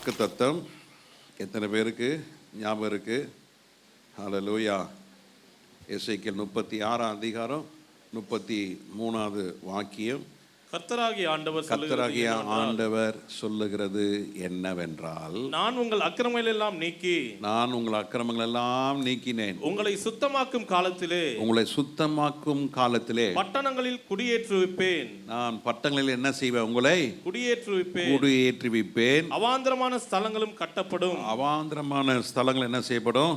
வாக்குத்தத்தம் எத்தனை பேருக்கு ஞாபகம் இருக்கு? ஹல்லேலூயா. எசேக்கியேல் 36 அதிகாரம் 33வது வாக்கியம். கர்த்தராகிய ஆண்டவர் சொல்லுகிறது என்னவென்றால், நான் உங்கள் அக்கிரமங்கள் எல்லாம் நீக்கினேன், உங்களை சுத்தமாக்கும் காலத்திலே பட்டணங்களில் குடியேற்றுவிப்பேன். நான் பட்டணங்களில் என்ன செய்வேன்? உங்களை குடியேற்றுவிப்பேன். அவாந்தரமான ஸ்தலங்களும் கட்டப்படும். அவாந்தரமான ஸ்தலங்கள் என்ன செய்யப்படும்?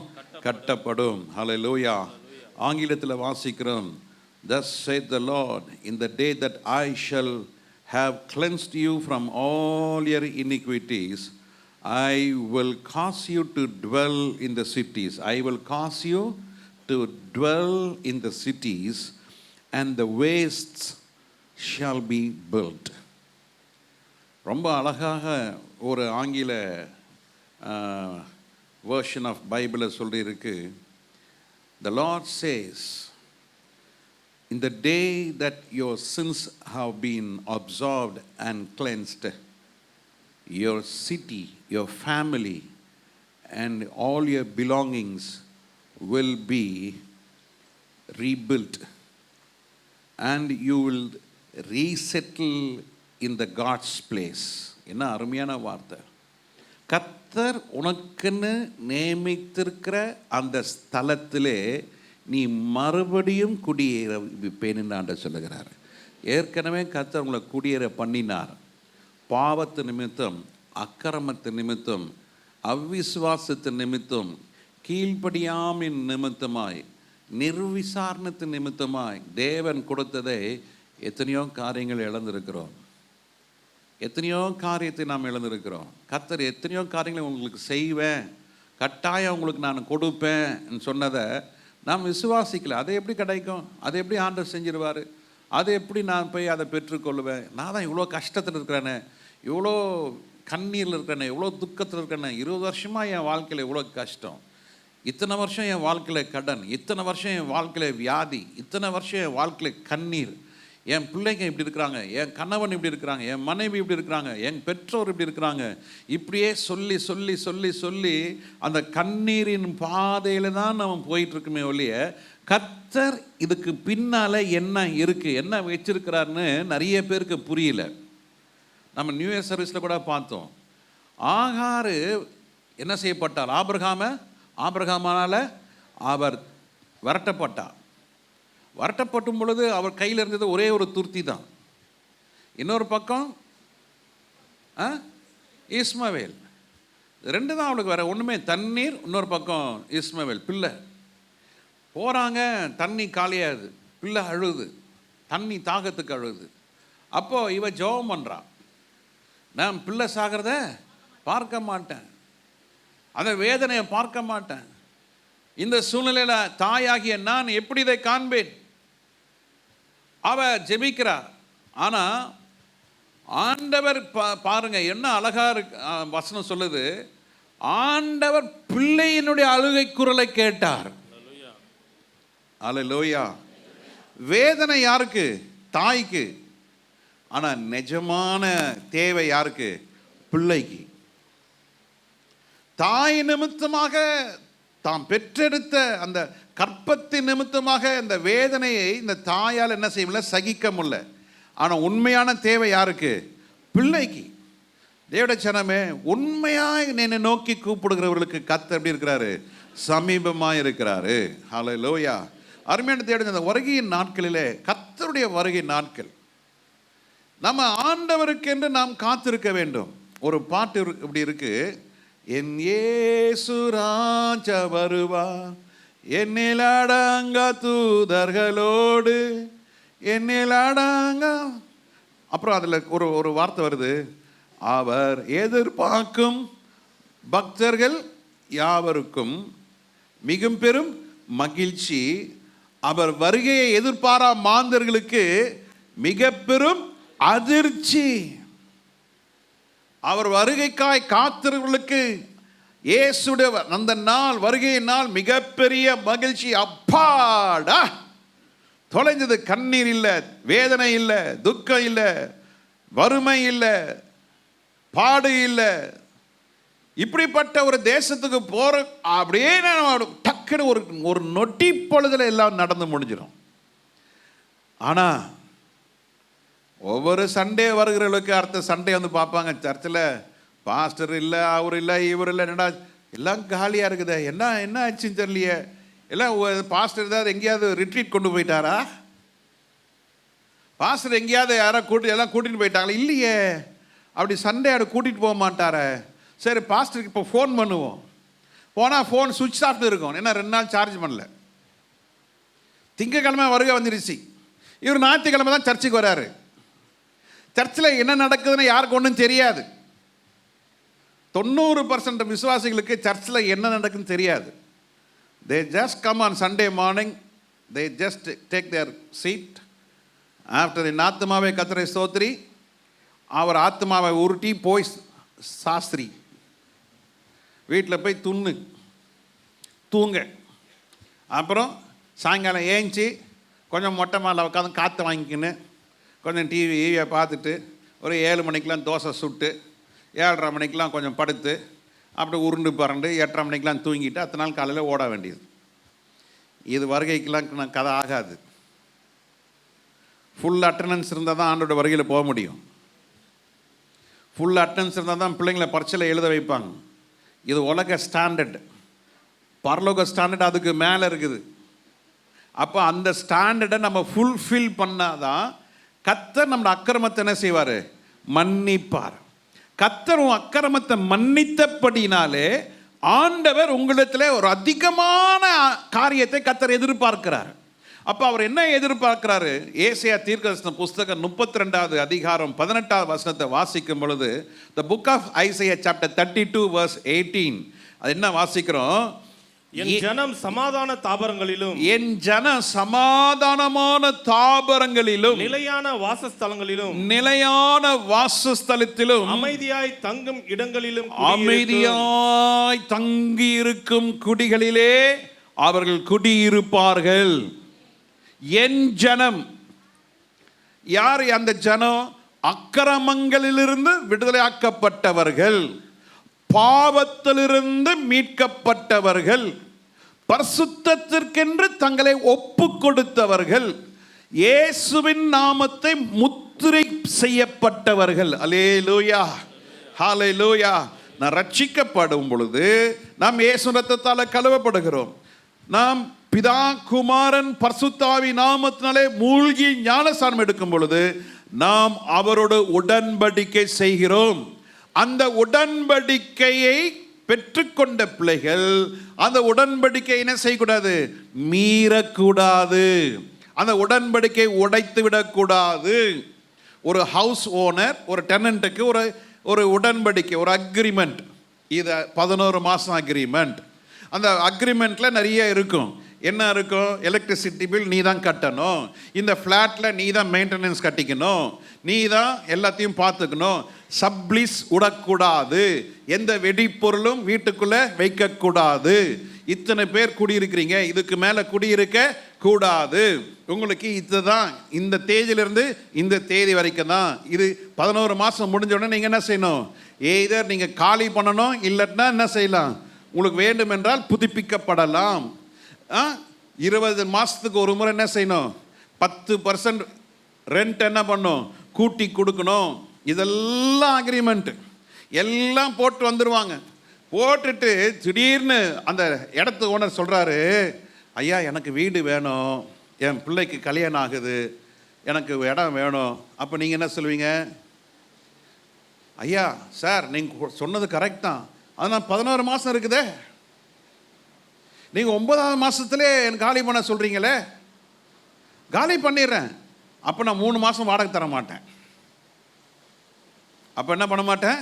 கட்டப்படும். ஹல்லேலூயா. ஆங்கிலத்தில் வாசிக்கிறோம். Thus saith the Lord, in the day that I shall have cleansed you from all your iniquities, I will cause you to dwell in the cities. I will cause you to dwell in the cities, and the wastes shall be built. ரொம்ப அழகாக ஒரு ஆங்கில version of Bible சொல்லியிருக்கு. The Lord says, in the day that your sins have been absorbed and cleansed, your city, your family, and all your belongings will be rebuilt, and you will resettle in the God's place. என்ன அருமையான வார்த்தை! கர்த்தர் உனக்குன்னு நியமித்திருக்கிற அந்த ஸ்தலத்திலே நீ மறுபடியும் குடியேறுவேன் என்று சொல்லுகிறார். ஏற்கனவே கர்த்தர் உங்களை குடியேற பண்ணினார். பாவத்து நிமித்தம், அக்கிரமத்து நிமித்தம், அவ்விசுவாசத்து நிமித்தம், கீழ்ப்படியாமின் நிமித்தமாய், நிர்விசாரணத்து நிமித்தமாய் தேவன் கொடுத்ததை எத்தனையோ காரியங்கள் இழந்திருக்கிறோம். எத்தனையோ காரியத்தை நாம் இழந்திருக்கிறோம். கர்த்தர் எத்தனையோ காரியங்களை உங்களுக்கு செய்வேன், கட்டாயம் உங்களுக்கு நான் கொடுப்பேன் சொன்னதை நாம் விசுவாசிக்கல. அதை எப்படி கிடைக்கும்? அதை எப்படி ஆண்டவர் செஞ்சிருவார்? அதை எப்படி நான் போய் அதை பெற்றுக்கொள்வேன்? நான் தான் இவ்வளோ கஷ்டத்தில் இருக்கிறேனே, இவ்வளோ கண்ணீரில் இருக்கிறேனே, இவ்வளோ துக்கத்தில் இருக்கிறேனே, 20 வருஷமாக என் வாழ்க்கையில் இவ்வளோ கஷ்டம், இத்தனை வருஷம் என் வாழ்க்கையில் கடன், இத்தனை வருஷம் என் வாழ்க்கையில் வியாதி, இத்தனை வருஷம் என் வாழ்க்கையில் கண்ணீர், என் பிள்ளைங்க இப்படி இருக்கிறாங்க, என் கணவன் இப்படி இருக்கிறாங்க, என் மனைவி இப்படி இருக்கிறாங்க, என் பெற்றோர் இப்படி இருக்கிறாங்க, இப்படியே சொல்லி சொல்லி சொல்லி சொல்லி அந்த கண்ணீரின் பாதையில் தான் நம்ம போயிட்டுருக்குமே ஒழிய, கர்த்தர் இதுக்கு பின்னால் என்ன இருக்குது, என்ன வச்சிருக்கிறாருன்னு நிறைய பேருக்கு புரியல. நம்ம நியூ இயர் சர்வீஸில் கூட பார்த்தோம். ஆகாரு என்ன செய்யப்பட்டார்? ஆபிரகாமானால் அவர் விரட்டப்பட்டார். வரட்டப்பட்டும் பொழுது அவர் கையில் இருந்தது ஒரே ஒரு துர்த்தி தான். இன்னொரு பக்கம் இஸ்மவேல். ரெண்டு தான் அவளுக்கு, வேற ஒன்றுமே. தண்ணீர், இன்னொரு பக்கம் இஸ்மவேல் பிள்ளை. போகிறாங்க, தண்ணி காலியாகுது, பிள்ளை அழுது, தண்ணி தாகத்துக்கு அழுது. அப்போது இவ ஜெபம் பண்ணுறா, நான் பிள்ளை சாகிறத பார்க்க மாட்டேன், அந்த வேதனையை பார்க்க மாட்டேன், இந்த சூழ்நிலையில் தாயாகிய நான் எப்படி இதை காண்பேன்? அவ ஜெபிக்கிறார். ஆனால் ஆண்டவர் பாருங்க என்ன அழகா இருக்கு வசனம் சொல்லுது. ஆண்டவர் பிள்ளையினுடைய அழுகை குரலை கேட்டார். அல்லேலூயா. வேதனை யாருக்கு? தாய்க்கு. ஆனால் நிஜமான தேவை யாருக்கு? பிள்ளைக்கு. தாய் நிமித்தமாக தாம் பெற்றெடுத்த அந்த கற்பத்தின் நிமித்தமாக இந்த வேதனையை இந்த தாயால் என்ன செய்ய முடியல? சகிக்க முடியல. ஆனால் உண்மையான தேவை யாருக்கு? பிள்ளைக்கு. தேவட ஜனமே, உண்மையாக என்னை நோக்கி கூப்பிடுகிறவர்களுக்கு கர்த்தர் எப்படி இருக்கிறாரு? சமீபமாக இருக்கிறாரு. ஹல்லேலூயா. அருமையான தேவட, அந்த வருகையின் நாட்களிலே, கர்த்தருடைய வருகை நாட்கள், நம்ம ஆண்டவருக்கு என்று நாம் காத்திருக்க வேண்டும். ஒரு பாட்டு இப்படி இருக்கு. என் இயேசு ராஜா வருவார், என்னில் அடங்க தூதர்களோடு, என்னில் அடங்க. அப்புறம் அதில் ஒரு வார்த்தை வருது, அவர் எதிர்பார்க்கும் பக்தர்கள் யாவருக்கும் மிகவும் பெரும் மகிழ்ச்சி, அவர் வருகையை எதிர்பாரா மாந்தர்களுக்கு மிக பெரும் அதிர்ச்சி. அவர் வருகைக்காய் காத்திருக்கிறவர்களுக்கு இயேசுடைய அந்த நாள், வருகையின் நாள் மிகப்பெரிய மகிழ்ச்சி. அப்பாடா, தொலைஞ்சது. கண்ணீர் இல்லை, வேதனை இல்லை, துக்கம் இல்லை, வறுமை இல்லை, பாடு இல்லை, இப்படிப்பட்ட ஒரு தேசத்துக்கு போற அப்படியே டக்குன்னு ஒரு நொட்டி பொழுதுல எல்லாம் நடந்து முடிஞ்சிடும். ஆனா ஒவ்வொரு சண்டே வருகிறவர்களுக்கு அடுத்த சண்டே வந்து பார்ப்பாங்க, சர்ச்சில் பாஸ்டர் இல்லை, அவர் இல்லை, இவர் இல்லை, என்னடா எல்லாம் காலியாக இருக்குதே, என்ன ஆச்சுன்னு தெரியலையே, எல்லாம் பாஸ்டர் ஏதாவது எங்கேயாவது ரிட்ரீட் கொண்டு போயிட்டாரா, பாஸ்டர் எங்கேயாவது யாராவது எல்லாம் கூட்டிகிட்டு போயிட்டாங்களா, இல்லையே, அப்படி சண்டே அப்படி கூட்டிகிட்டு போக மாட்டார. சரி பாஸ்டருக்கு இப்போ ஃபோன் பண்ணுவோம், போனால் ஃபோன் சுவிட்ச் ஆஃப் இருக்கும், ஏன்னா 2 நாள் சார்ஜ் பண்ணல. திங்கக்கிழமை வருகை வந்துருச்சு, இவர் ஞாயிற்றுக்கிழமை தான் சர்ச்சுக்கு வராரு. சர்ச்சில் என்ன நடக்குதுன்னு யாருக்கு ஒன்றும் தெரியாது. 90% விசுவாசிகளுக்கு சர்ச்சில் என்ன நடக்குதுன்னு தெரியாது. They just come on Sunday morning, they just take their seat. After என் ஆத்மாவை கர்த்தரை ஸ்தோத்திரி, அவர் ஆத்மாவை உருட்டி போய் சாஸ்திரி வீட்டில் போய் தூங்க, அப்புறம் சாயங்காலம் ஏஞ்சி கொஞ்சம் மொட்டை மாலை உட்காந்து காற்று வாங்கிக்கின்னு கொஞ்சம் டிவியை பார்த்துட்டு ஒரு 7 மணிக்கெலாம் தோசை சுட்டு 7:30 மணிக்கெலாம் கொஞ்சம் படுத்து அப்படி உருண்டு பறண்டு 8:30 மணிக்கெலாம் தூங்கிட்டு அடுத்த நாள் காலையில் ஓட வேண்டியது. இது வருகைக்கெலாம் கதை ஆகாது. ஃபுல் அட்டண்டன்ஸ் இருந்தால் தான் ஆண்டோட வருகையில் போக முடியும். ஃபுல் அட்டண்டன்ஸ் இருந்தால் தான் பிள்ளைங்களை பரீட்சையில் எழுத வைப்பாங்க. இது உலக ஸ்டாண்டர்ட், பரலோக ஸ்டாண்டர்ட் அதுக்கு மேலே இருக்குது. அப்போ அந்த ஸ்டாண்டர்டை நம்ம ஃபுல்ஃபில் பண்ணாதான் கர்த்தர் நம்ம அக்கிரமத்தை என்ன செய்வார், மன்னிப்பார். கர்த்தரும் அக்கிரமத்தை மன்னித்தபடினாலே ஆண்டவர் உங்களிடத்தில் ஒரு அதிகமான காரியத்தை கர்த்தர் எதிர்பார்க்கிறார். அப்போ அவர் என்ன எதிர்பார்க்கிறாரு? ஏசாயா தீர்க்கதரிசன புஸ்தகம் 32வது அதிகாரம் 18வது வசனத்தை வாசிக்கும் பொழுது, the book of Isaiah chapter 32 verse 18, அது என்ன வாசிக்கிறோம்? என் ஜனம் சமாதான தாபரங்களிலும், என் ஜன சமாதானமான தாபரங்களிலும், நிலையான வாசஸ்தலங்களிலும், நிலையான வாசஸ்தலத்திலும், அமைதியாய் தங்கும் இடங்களிலும், அமைதியாய் தங்கி இருக்கும் குடிகளிலே அவர்கள் குடியிருப்பார்கள். என் ஜனம் யார்? அந்த ஜனம் அக்கிரமங்களிலிருந்து விடுதலையாக்கப்பட்டவர்கள், பாவத்திலிருந்து மீட்கப்பட்டவர்கள், பரிசுத்தத்திற்கென்று தங்களை ஒப்பு கொடுத்தவர்கள், இயேசுவின் நாமத்தை முத்திரை செய்யப்பட்டவர்கள். அல்லேலூயா, ஹல்லேலூயா. நான் ரட்சிக்கப்படும் பொழுது நாம் இயேசு ரத்தத்தால் கழுவப்படுகிறோம். நாம் பிதா குமாரன் பரிசுத்தாவி நாமத்தினாலே மூழ்கி ஞானஸ்நானம் எடுக்கும் பொழுது நாம் அவரோடு உடன்படிக்கை செய்கிறோம். அந்த உடன்படிக்கையை பெற்றுக்கொண்ட பிள்ளைகள் அந்த உடன்படிக்கை என்ன செய்யக்கூடாது? மீறக்கூடாது. அந்த உடன்படிக்கை உடைத்து விடக்கூடாது. ஒரு ஹவுஸ் ஓனர் ஒரு டெனண்ட்டுக்கு ஒரு உடன்படிக்கை, ஒரு அக்ரிமெண்ட். இது 11 மாதம் அக்ரிமெண்ட். அந்த அக்ரிமெண்ட்டில் நிறைய இருக்கும். என்ன இருக்கும்? எலக்ட்ரிசிட்டி பில் நீ தான் கட்டணும், இந்த ஃப்ளாட்டில் நீ தான் மெயின்டெனன்ஸ் கட்டிக்கணும், நீ தான் எல்லாத்தையும் பார்த்துக்கணும், சப்ளீஸ் விடக்கூடாது, எந்த வெடிப்பொருளும் வீட்டுக்குள்ளே வைக்கக்கூடாது, இத்தனை பேர் குடியிருக்கிறீங்க, இதுக்கு மேலே குடியிருக்க கூடாது, உங்களுக்கு இதுதான் இந்த தேதியிலிருந்து இந்த தேதி வரைக்கும் தான். இது 11 மாதம் முடிஞ்ச உடனே நீங்கள் என்ன செய்யணும்? எய்தர் நீங்கள் காலி பண்ணணும், இல்லைன்னா என்ன செய்யலாம்? உங்களுக்கு வேண்டும் என்றால் புதுப்பிக்கப்படலாம். 20 மாதத்துக்கு ஒரு முறை என்ன செய்யணும்? 10% ரெண்ட் என்ன பண்ணும்? கூட்டி கொடுக்கணும். இதெல்லாம் அக்ரிமெண்ட் எல்லாம் போட்டு வந்துடுவாங்க. போட்டுட்டு திடீர்னு அந்த இடத்து ஓனர் சொல்கிறாரு, ஐயா எனக்கு வீடு வேணும், என் பிள்ளைக்கு கல்யாணம் ஆகுது, எனக்கு இடம் வேணும். அப்போ நீங்கள் என்ன சொல்லுவீங்க? ஐயா சார் நீங்கள் சொன்னது கரெக்ட் தான், ஆனால் 11 மாதம் இருக்குதே, நீங்கள் 9வது மாதத்துலேயே எனக்கு காலி பண்ண சொல்கிறீங்களே. காலி பண்ணிடுறேன், அப்போ நான் 3 மாதம் வாடகை தர மாட்டேன். அப்போ என்ன பண்ண மாட்டேன்?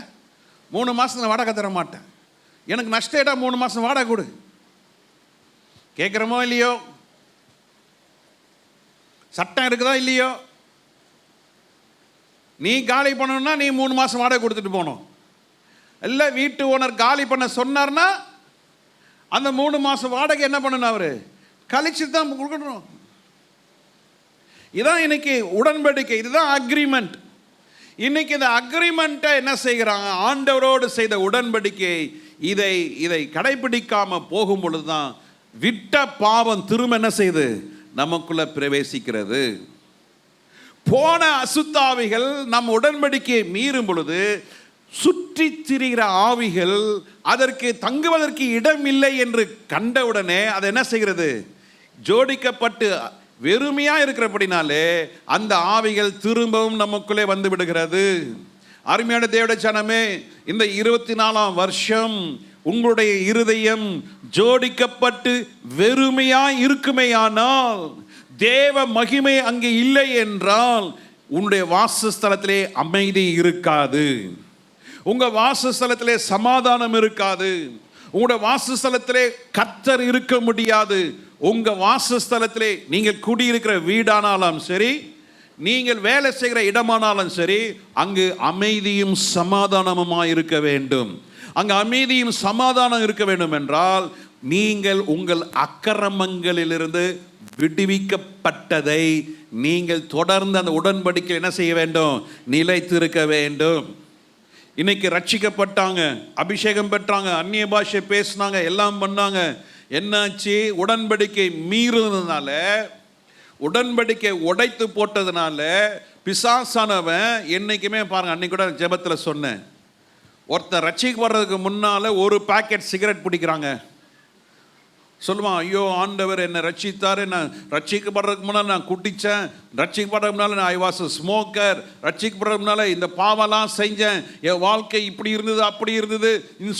3 மாதத்தில் வாடகை தர மாட்டேன். எனக்கு நஷ்டேடா 3 மாதம் வாடகை கொடு. கேட்குறமோ இல்லையோ? சட்டம் இருக்குதா இல்லையோ? நீ காலி பண்ணணும்னா நீ 3 மாதம் வாடகை கொடுத்துட்டு போகணும். இல்லை வீட்டு ஓனர் காலி பண்ண சொன்னார்னா அந்த 3 மாதம் வாடகை என்ன பண்ணணும்? அவர் கழிச்சு தான் கொடுக்கணும். இதான் இன்னைக்கு உடன்படிக்கை, இதுதான் அக்ரிமெண்ட். இன்னைக்கு இந்த அக்ரிமெண்ட்டை என்ன செய்கிறாங்க? ஆண்டவரோடு செய்த உடன்படிக்கை இதை கடைபிடிக்காம போகும் பொழுதுதான் விட்ட பாவம் திரும்ப என்ன செய்து நமக்குள்ள பிரவேசிக்கிறது. போன அசுத்தாவிகள் நம் உடன்படிக்கையை மீறும் பொழுது சுற்றி திரிகிற ஆவிகள் அதற்கு தங்குவதற்கு இடம் இல்லை என்று கண்டவுடனே அது என்ன செய்கிறது, ஜோடிக்கப்பட்டு வெறுமையா இருக்கிறபடினாலே அந்த ஆவிகள் திரும்பவும் நமக்குள்ளே வந்து விடுகிறது. அருமையான தேவனுடைய ஜனமே, இந்த 24ஆம் வருஷம் உங்களுடைய இருதயம் ஜோடிக்கப்பட்டு வெறுமையா இருக்குமேயானால், தேவ மகிமை அங்கே இல்லை என்றால் உன்னுடைய வாசஸ்தலத்திலே அமைதி இருக்காது, உங்க வாசஸ்தலத்திலே சமாதானம் இருக்காது, உங்களுடைய வாசஸ்தலத்திலே கர்த்தர் இருக்க முடியாது. உங்க வாசஸ்தலத்திலே நீங்கள் குடியிருக்கிற வீடானாலும் சரி, நீங்கள் வேலை செய்கிற இடமானாலும் சரி, அங்கு அமைதியும் சமாதானமுமாய் இருக்க வேண்டும். அங்கு அமைதியும் சமாதானம் இருக்க வேண்டும் என்றால் நீங்கள் உங்கள் அக்கிரமங்களிலிருந்து விடுவிக்கப்பட்டதை நீங்கள் தொடர்ந்து அந்த உடன்படிக்கையில் என்ன செய்ய வேண்டும், நிலைத்திருக்க வேண்டும். இன்னைக்கு ரட்சிக்கப்பட்டாங்க, அபிஷேகம் பெற்றாங்க, அந்நிய பாஷை பேசினாங்க, எல்லாம் பண்ணாங்க. என்னாச்சு? உடன்படிக்கை மீறுனதுனால, உடன்படிக்கை உடைத்து போட்டதுனால பிசாசானவன் என்னைக்குமே பாருங்க, அன்னைக்கு கூட ஜெபத்தில் சொன்னேன், ஒருத்தர் ரட்சிக்கப்படுறதுக்கு முன்னால ஒரு பாக்கெட் சிகரெட் பிடிக்கிறாங்க. சொல்லுவான், ஐயோ ஆண்டவர் என்னை ரட்சித்தாரு, நான் ரட்சிக்கப்படுறதுக்கு முன்னால் நான் குட்டிச்சேன், ரட்சிக்கப்படுறதுக்கு முன்னால் நான் ஐ வாஸ் ஸ்மோக்கர், ரட்சிக்கப்படுறதுக்கு முன்னால் இந்த பாவெல்லாம் செஞ்சேன், என் வாழ்க்கை இப்படி இருந்தது அப்படி இருந்தது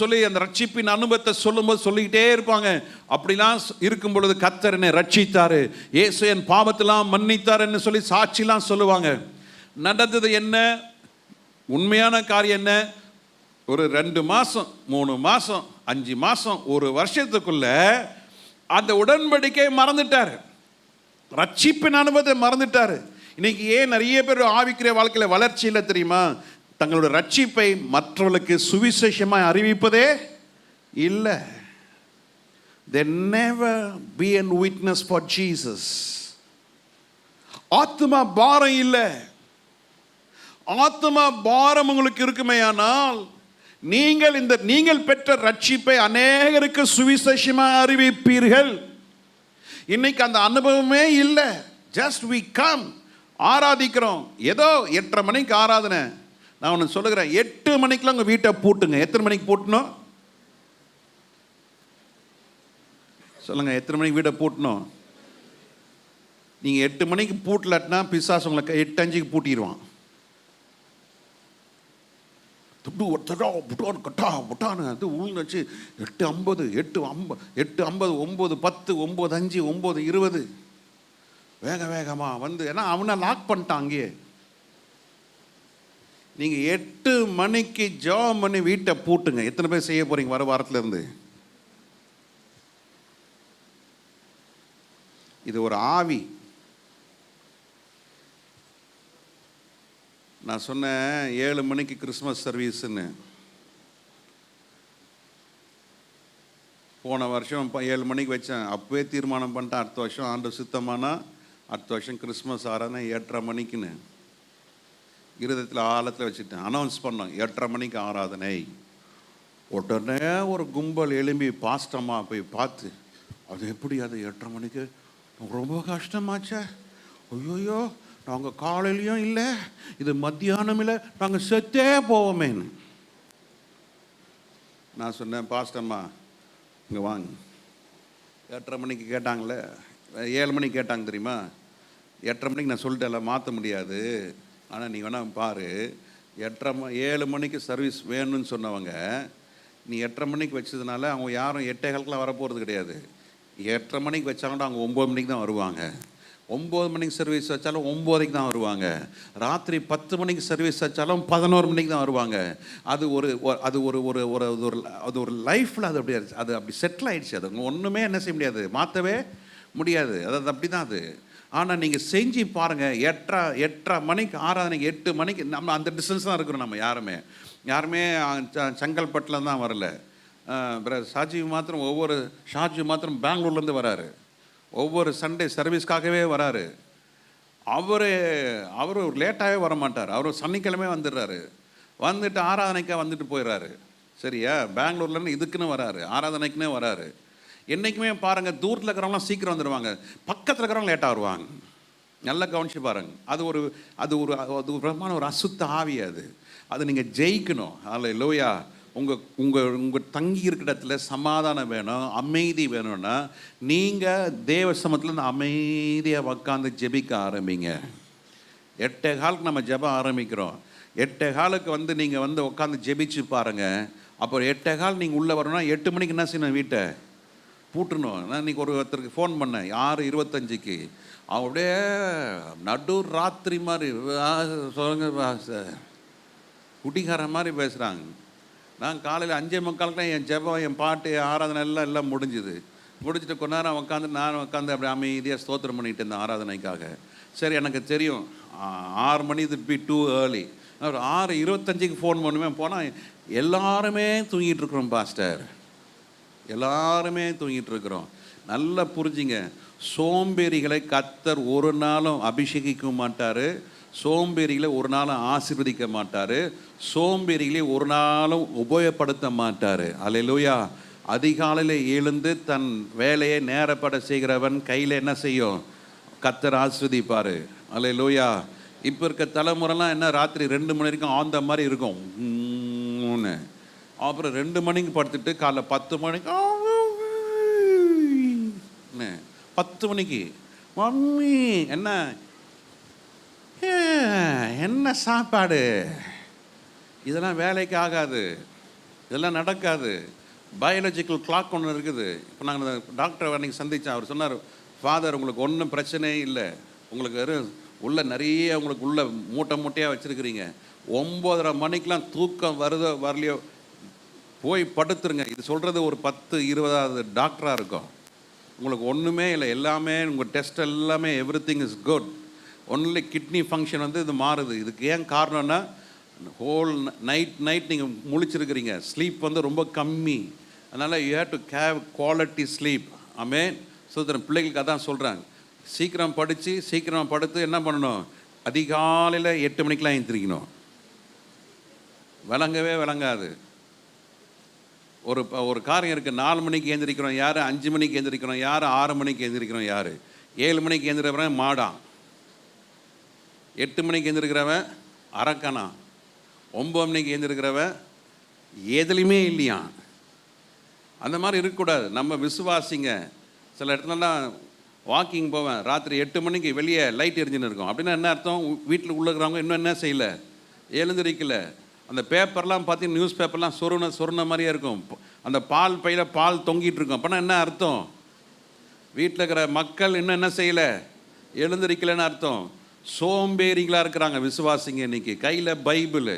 சொல்லி அந்த ரட்சிப்பின் அனுபவத்தை சொல்லும்போது சொல்லிக்கிட்டே இருப்பாங்க. அப்படிலாம் இருக்கும் பொழுது கர்த்தர் என்னை ரட்சித்தாரு, இயேசு என் பாவத்தெல்லாம் மன்னித்தாருன்னு சொல்லி சாட்சிலாம் சொல்லுவாங்க. நடந்தது என்ன? உண்மையான காரியம் என்ன? ஒரு 2 மாதம் 3 மாதம் 5 மாதம் 1 வருஷத்துக்குள்ள அந்த உடன்படிக்கை மறந்துட்டார், ரட்சிப்பின் அனுபவத்தை மறந்துட்டார். இன்னைக்கு ஏன் நிறைய பேர் ஆவிக்கிற வாழ்க்கையில் வளர்ச்சி இல்லை தெரியுமா? தங்களோட ரட்சிப்பை மற்றவர்களுக்கு சுவிசேஷமாய் அறிவிப்பதே இல்லை. They never be a witness for Jesus. ஆத்மா பாரம் இல்லை. ஆத்மா பாரம் உங்களுக்கு இருக்குமேயானால் நீங்கள் பெற்ற ரட்சிப்பை அநேகருக்கு சுவிசேஷமாக அறிவிப்பீர்கள். இன்னைக்கு அந்த அனுபவமே இல்லை. ஜஸ்ட் we come, ஆராதிக்கிறோம், ஏதோ 8:30 மணிக்கு ஆராதனை. நான் ஒன்று சொல்லுகிறேன், 8 மணிக்கெலாம் உங்கள் வீட்டை பூட்டுங்க. எத்தனை மணிக்கு பூட்டணும் சொல்லுங்க? எத்தனை மணிக்கு வீட்டை பூட்டணும்? நீங்கள் 8 மணிக்கு பூட்டலட்டினா பிசாசு உங்களை 8:05 பூட்டிடுவான். அது உள்நச்சு 8:50 8:50 9:10 9:05 9:20 வேகமா வந்து, ஏன்னா அவனை லாக் பண்ணிட்டான் அங்கேயே. நீங்கள் 8 மணிக்கு ஜெபம் பண்ணி வீட்டை பூட்டுங்க. எத்தனை பேர் செய்ய போறீங்க வர வாரத்துல இருந்து? இது ஒரு ஆவி. நான் சொன்னேன் 7 மணிக்கு கிறிஸ்மஸ் சர்வீஸ்ன்னு. போன வருஷம் 7 மணிக்கு வச்சேன். அப்பவே தீர்மானம் பண்ணிட்டேன், அடுத்த வருஷம் ஆண்டு சுத்தமானா அடுத்த வருஷம் கிறிஸ்மஸ் ஆராதனை 8:30 மணிக்குன்னு இருதயத்தில் ஆழத்தில் வச்சுட்டேன். அனௌன்ஸ் பண்ணோம் 8:30 மணிக்கு ஆராதனை. உடனே ஒரு கும்பல் எழும்பி பாஸ்டம்மா போய் பார்த்து, அது எப்படி அது 8:30 மணிக்கு? ரொம்ப கஷ்டமாச்சே, ஐயோயோ நாங்கள் காலையிலையும் இல்லை, இது மத்தியானம் இல்லை, நாங்கள் செத்தே போவோமேன்னு. நான் சொன்னேன், பாஸ்டம்மா இங்கே வாங்க. 8:30 மணிக்கு கேட்டாங்களே, 7 மணிக்கு கேட்டாங்க தெரியுமா? 8:30 மணிக்கு நான் சொல்லிட்டேன்ல, மாற்ற முடியாது. ஆனால் நீ வேணா பாரு, 7 மணிக்கு சர்வீஸ் வேணும்னு சொன்னவங்க நீ 8:30 மணிக்கு வச்சதுனால அவங்க யாரும் 8:15 வரப்போகிறது கிடையாது. 8:30 மணிக்கு வச்சாங்கன்னா அவங்க 9 மணிக்கு தான் வருவாங்க. 9 மணிக்கு சர்வீஸ் வச்சாலும் 9:00 தான் வருவாங்க. ராத்திரி 10 மணிக்கு சர்வீஸ் வச்சாலும் 11 மணிக்கு தான் வருவாங்க. அது ஒரு அது ஒரு ஒரு ஒரு அது ஒரு லைஃப்பில் அது அப்படி அது அப்படி செட்டில் ஆகிடுச்சு. அது ஒன்றுமே என்ன செய்ய முடியாது, மாற்றவே முடியாது. அதாவது அப்படி தான் அது. ஆனால் நீங்கள் செஞ்சு பாருங்கள், 8:30 மணிக்கு ஆராதனைக்கு 8 மணிக்கு நம்ம அந்த டிஸ்டன்ஸ் தான் இருக்கிறோம். நம்ம யாருமே செங்கல்பட்டில் தான் வரல. ஷாஜி மாத்திரம் பெங்களூர்லேருந்து வராரு. ஒவ்வொரு சண்டே சர்வீஸ்க்காகவே வராரு. அவர் ஒரு லேட்டாகவே வர மாட்டார். அவர் சனிக்கிழமை வந்துடுறாரு. வந்துட்டு ஆராதனைக்காக வந்துட்டு போயிடுறாரு. சரியா? பெங்களூர்லேருந்து இதுக்குன்னு வராரு, ஆராதனைக்குன்னே வராரு. என்றைக்குமே பாருங்கள், தூரத்தில் இருக்கிறவங்களாம் சீக்கிரம் வந்துடுவாங்க, பக்கத்தில் இருக்கிறவங்க லேட்டாக வருவாங்க. நல்லா கவனிச்சு பாருங்க. அது ஒரு விதமான ஒரு அசுத்த ஆவி. அது நீங்கள் ஜெயிக்கணும். அல்லேலூயா. உங்கள் தங்கி இருக்கிற இடத்துல சமாதானம் வேணும், அமைதி வேணும்னா நீங்கள் தேவ சமூகத்தில் அமைதியாக உட்காந்து ஜெபிக்க ஆரம்பிங்க. 8:15 நம்ம ஜெபம் ஆரம்பிக்கிறோம். 8:15 நீங்கள் உட்காந்து ஜெபிச்சு பாருங்கள். அப்போ 8:15 நீங்கள் உள்ளே வரணும்னா 8 மணிக்கு என்ன செய்யணும்? வீட்டை பூட்டணும். நான் இன்றைக்கி ஒருத்தருக்கு ஃபோன் பண்ணேன் 6:25. அப்படியே நடு ராத்திரி மாதிரி சொல்லுங்க சார், குட்டிக்கார மாதிரி பேசுகிறாங்க. நான் காலையில் 5:45 என் ஜெபம், என் பாட்டு, ஆராதனை எல்லாம் முடிஞ்சிட்டு கொஞ்ச நேரம் நான் உட்காந்து அப்படி அமைதியாக ஸ்தோத்திரம் பண்ணிட்டு இருந்தேன் ஆராதனைக்காக. சரி, எனக்கு தெரியும் 6 மணி இது பி டூ ஏர்லி. ஒரு 6:25 ஃபோன் பண்ணுவேன். போனால் எல்லாருமே தூங்கிட்டு இருக்கிறோம் பாஸ்டர், எல்லாருமே தூங்கிட்டு இருக்கிறோம். நல்லா புரிஞ்சுங்க, சோம்பேறிகளை கர்த்தர் ஒரு நாளும் அபிஷேகிக்க மாட்டார், சோம்பேறிகளை ஒரு நாளும் ஆசீர்வதிக்க மாட்டார், சோம்பேறிகளை ஒரு நாளும் உபயோகப்படுத்த மாட்டார். அல்லேலூயா. அதிகாலையில் எழுந்து தன் வேலையை நேரப்பட செய்கிறவன் கையில் என்ன செய்யும்? கர்த்தர் ஆசீர்வதிப்பார். அல்லேலூயா. இப்போ இருக்க தலைமுறைலாம் என்ன, ராத்திரி 2 மணி வரைக்கும் ஆந்த மாதிரி இருக்கும். அப்புறம் 2 மணிக்கு படுத்துட்டு காலைல 10 மணிக்கு 10 மணிக்கு மம்மி என்ன சாப்பாடு? இதெல்லாம் வேலைக்கு ஆகாது, இதெல்லாம் நடக்காது. பயாலஜிக்கல் கிளாக் ஒன்று இருக்குது. இப்போ நாங்கள் டாக்டர் அன்றைக்கி சந்தித்தேன். அவர் சொன்னார், ஃபாதர் உங்களுக்கு ஒன்றும் பிரச்சனையே இல்லை, உங்களுக்கு உள்ள நிறைய உங்களுக்கு உள்ள மூட்டையாக வச்சுருக்கிறீங்க. 9:30 மணிக்கெலாம் தூக்கம் வருதோ வரலையோ போய் படுத்துருங்க. இது சொல்கிறது ஒரு 10-20 டாக்டராக இருக்கும். உங்களுக்கு ஒன்றுமே இல்லை, எல்லாமே உங்கள் டெஸ்ட் எல்லாமே everything is good. Only kidney function இது மாறுது. இதுக்கு ஏன் காரணம்னா, ஹோல் நைட் நீங்கள் முழிச்சிருக்கிறீங்க, ஸ்லீப் ரொம்ப கம்மி. அதனால் you have to have quality sleep. Amen. சுதந்திரம் பிள்ளைகளுக்கு அதான் சொல்கிறாங்க, சீக்கிரம் படித்து சீக்கிரம் படுத்து என்ன பண்ணணும்? அதிகாலையில் 8 மணிக்கெலாம் எழுந்திரிக்கணும். விளங்காது. ஒரு காரியம் இருக்குது, 4 மணிக்கு எழுந்திரிக்கிறோம் யார், 5 மணிக்கு எழுந்திரிக்கிறோம் யார், 6 மணிக்கு எழுந்திரிக்கிறோம் யார், 7 மணிக்கு எழுந்திரிக்கிறவன் மாடான், 8 மணிக்கு எழுந்திருக்கிறவன் அரக்கனா, 9 மணிக்கு எழுந்திருக்கிறவன் எதுலையுமே இல்லையா. அந்த மாதிரி இருக்கக்கூடாது. நம்ம விசுவாசிங்க. சில இடத்துலலாம் வாக்கிங் போவேன், ராத்திரி 8 மணிக்கு வெளியே லைட் எரிஞ்சுன்னு இருக்கும். அப்படின்னா என்ன அர்த்தம்? வீட்டில் உள்ளுக்கிறவங்க இன்னும் என்ன செய்யலை, எழுந்திரிக்கலை. அந்த பேப்பர்லாம் பார்த்தீங்கன்னா நியூஸ் பேப்பர்லாம் சொருன மாதிரியே இருக்கும். அந்த பால் பையில் பால் தொங்கிட்டு இருக்கும். அப்படின்னா என்ன அர்த்தம்? வீட்டில் இருக்கிற மக்கள் இன்னும் என்ன செய்யலை, எழுந்திரிக்கலைன்னு அர்த்தம். சோம்பேறிகளாக இருக்கிறாங்க விசுவாசிங்க. இன்றைக்கி கையில் பைபிள்,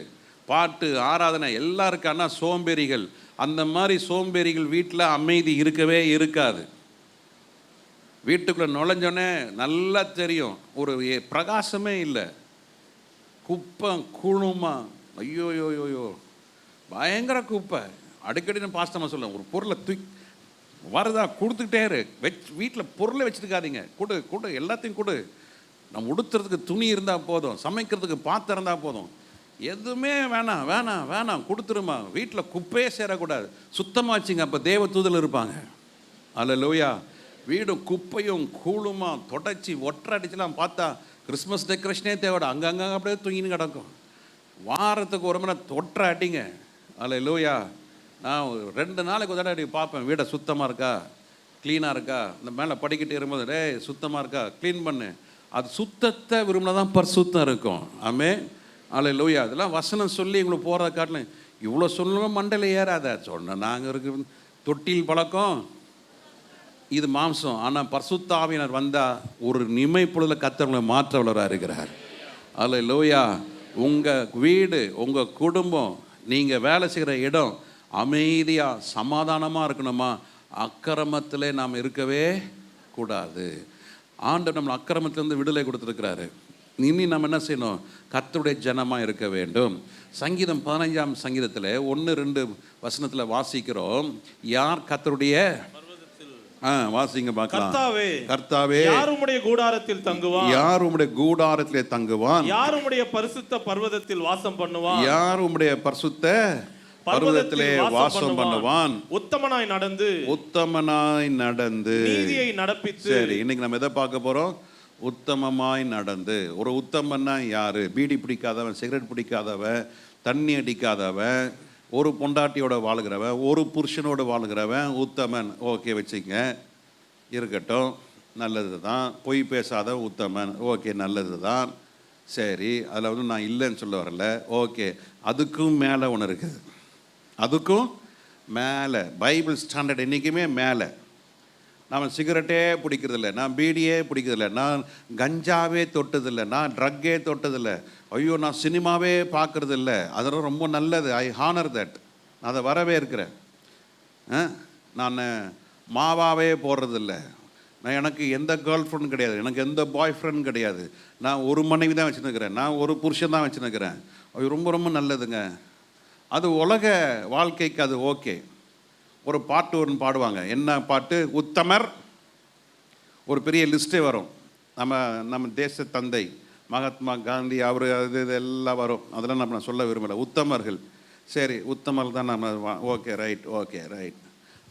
பாட்டு, ஆராதனை எல்லாம் இருக்கு, ஆனால் சோம்பேறிகள். அந்த மாதிரி சோம்பேறிகள் வீட்டில் அமைதி இருக்கவே இருக்காது. வீட்டுக்குள்ளே நுழைஞ்சோன்னே நல்லா தெரியும், ஒரு பிரகாசமே இல்லை, குப்பை குழுமா, ஐயோயோயோயோ பயங்கர குப்பை. அடிக்கடி நான் பாஸ்டமா சொல்லுவேன், ஒரு பொருளை வருதா கொடுத்துக்கிட்டே இரு, வீட்டில் பொருளை வச்சுருக்காதீங்க, கொடு எல்லாத்தையும் கொடு. நம்ம உடுத்துறதுக்கு துணி இருந்தால் போதும், சமைக்கிறதுக்கு பாத்திரம் இருந்தால் போதும், எதுவுமே வேணாம் கொடுத்துருமா. வீட்டில் குப்பையே சேரக்கூடாது, சுத்தமாக வச்சுங்க. அப்போ தேவ தூதல் இருப்பாங்க. அல்லேலூயா. வீடும் குப்பையும் கூழுமா தொடச்சி ஒற்றை அடிச்சுலாம் பார்த்தா கிறிஸ்மஸ் டெக்கரேஷனே தேவைடா. அங்கங்கே அப்படியே தூங்கின்னு கிடக்கும். வாரத்துக்கு ஒரு மணி தொற்றை அடிங்க. அல்லேலூயா. நான் 2 நாளைக்கு ஒரு தடவை பார்ப்பேன், வீடை சுத்தமாக இருக்கா, க்ளீனாக இருக்கா. இந்த மேலே படிக்கிட்டு இருக்கும்போது சுத்தமாக இருக்கா, க்ளீன் பண்ணு. அது சுத்தத்தை விரும்பினா தான் பரிசுத்தம் இருக்கும். ஆமென். அல்லேலூயா. அதெல்லாம் வசனம் சொல்லி உங்களுக்கு போகிறத காட்டிலும் இவ்வளோ சொல்லணும் மண்டையில் ஏறாத. சொன்ன நாங்கள் இருக்கு தொட்டில் பழக்கம், இது மாம்சம். ஆனால் பரிசுத்த ஆவியானவர் வந்தால் ஒரு நிமைப்பொழுதில் கர்த்தர்களை மாற்ற வல்லவராக இருக்கிறார். அல்லேலூயா. உங்கள் வீடு, உங்கள் குடும்பம், நீங்கள் வேலை செய்கிற இடம் அமைதியாக சமாதானமாக இருக்கணுமா? அக்கிரமத்திலே நாம் இருக்கவே கூடாது. ஆண்டவர் நம்ம அக்கிரமத்திலேருந்து விடுதலை கொடுத்துருக்கிறாரு. இனி நம்ம என்ன செய்யணும்? கர்த்தருடைய ஜனமாக இருக்க வேண்டும். சங்கீதம் 15ஆம் சங்கீதத்தில் 1-2 வசனத்தில் வாசிக்கிறோம், யார் கர்த்தருடைய வாசிங்க பார்க்கலாம். கர்த்தாவே யார் உம்முடைய கூடாரத்தில் தங்குவான், யார் உம்முடைய கூடாரத்திலே தங்குவான், யார் உம்முடைய பரிசுத்த பர்வதத்தில் வாசம் பண்ணுவான், யார் உம்முடைய பரிசுத்த பர்வதத்திலே வாசம் பண்ணுவான். உத்தமனாய் நடந்து உத்தமனாய் நடந்து நீதியை நடப்பித்து. சரி, இன்னைக்கு நம்ம எதை பார்க்க போறோம்? உத்தமமாய் நடந்து. ஒரு உத்தமன்னா யாரு? பீடி பிடிக்காதவன், சிகரெட் பிடிக்காதவன், தண்ணி அடிக்காதவன், ஒரு பொண்டாட்டியோட வாழ்கிறவன், ஒரு புருஷனோட வாழ்கிறவன் உத்தமன். ஓகே, வச்சுங்க, இருக்கட்டும், நல்லது தான். பொய் பேசாத உத்தமன், ஓகே, நல்லது தான். சரி, அதில் வந்து நான் இல்லைன்னு சொல்ல வரல. ஓகே, அதுக்கும் மேலே ஒன்று இருக்குது. அதுக்கும் மேலே பைபிள் ஸ்டாண்டர்ட் என்றைக்குமே மேலே. நான் சிகரெட்டே பிடிக்கிறதில்ல, நான் பீடியே பிடிக்கிறதில்ல, நான் கஞ்சாவே தொட்டதில்லை, நான் ட்ரக்கே தொட்டதில்லை, ஐயோ நான் சினிமாவே பார்க்குறதில்ல, அதெல்லாம் ரொம்ப நல்லது, ஐ ஹானர் தட், நான் அதை வரவே இருக்கிறேன். நான் மாவாவே போடுறதில்ல, நான் எனக்கு எந்த கேர்ள் ஃப்ரெண்ட் கிடையாது, எனக்கு எந்த பாய் ஃப்ரெண்ட் கிடையாது, நான் ஒரு மனைவி தான் வச்சுன்னுக்கிறேன், நான் ஒரு புருஷன் தான் வச்சுன்னுக்கிறேன். ஐயோ ரொம்ப ரொம்ப நல்லதுங்க. அது உலக வாழ்க்கைக்கு அது ஓகே. ஒரு பாட்டு ஒன்று பாடுவாங்க. என்ன பாட்டு? உத்தமர். ஒரு பெரிய லிஸ்ட்டே வரும். நம்ம தேச தந்தை மகாத்மா காந்தி, அவர் அது இது எல்லாம் வரும். அதெல்லாம் நான் சொல்ல விரும்பலை. உத்தமர்கள். சரி, உத்தமர்கள் தான் நம்ம. Okay right, okay right.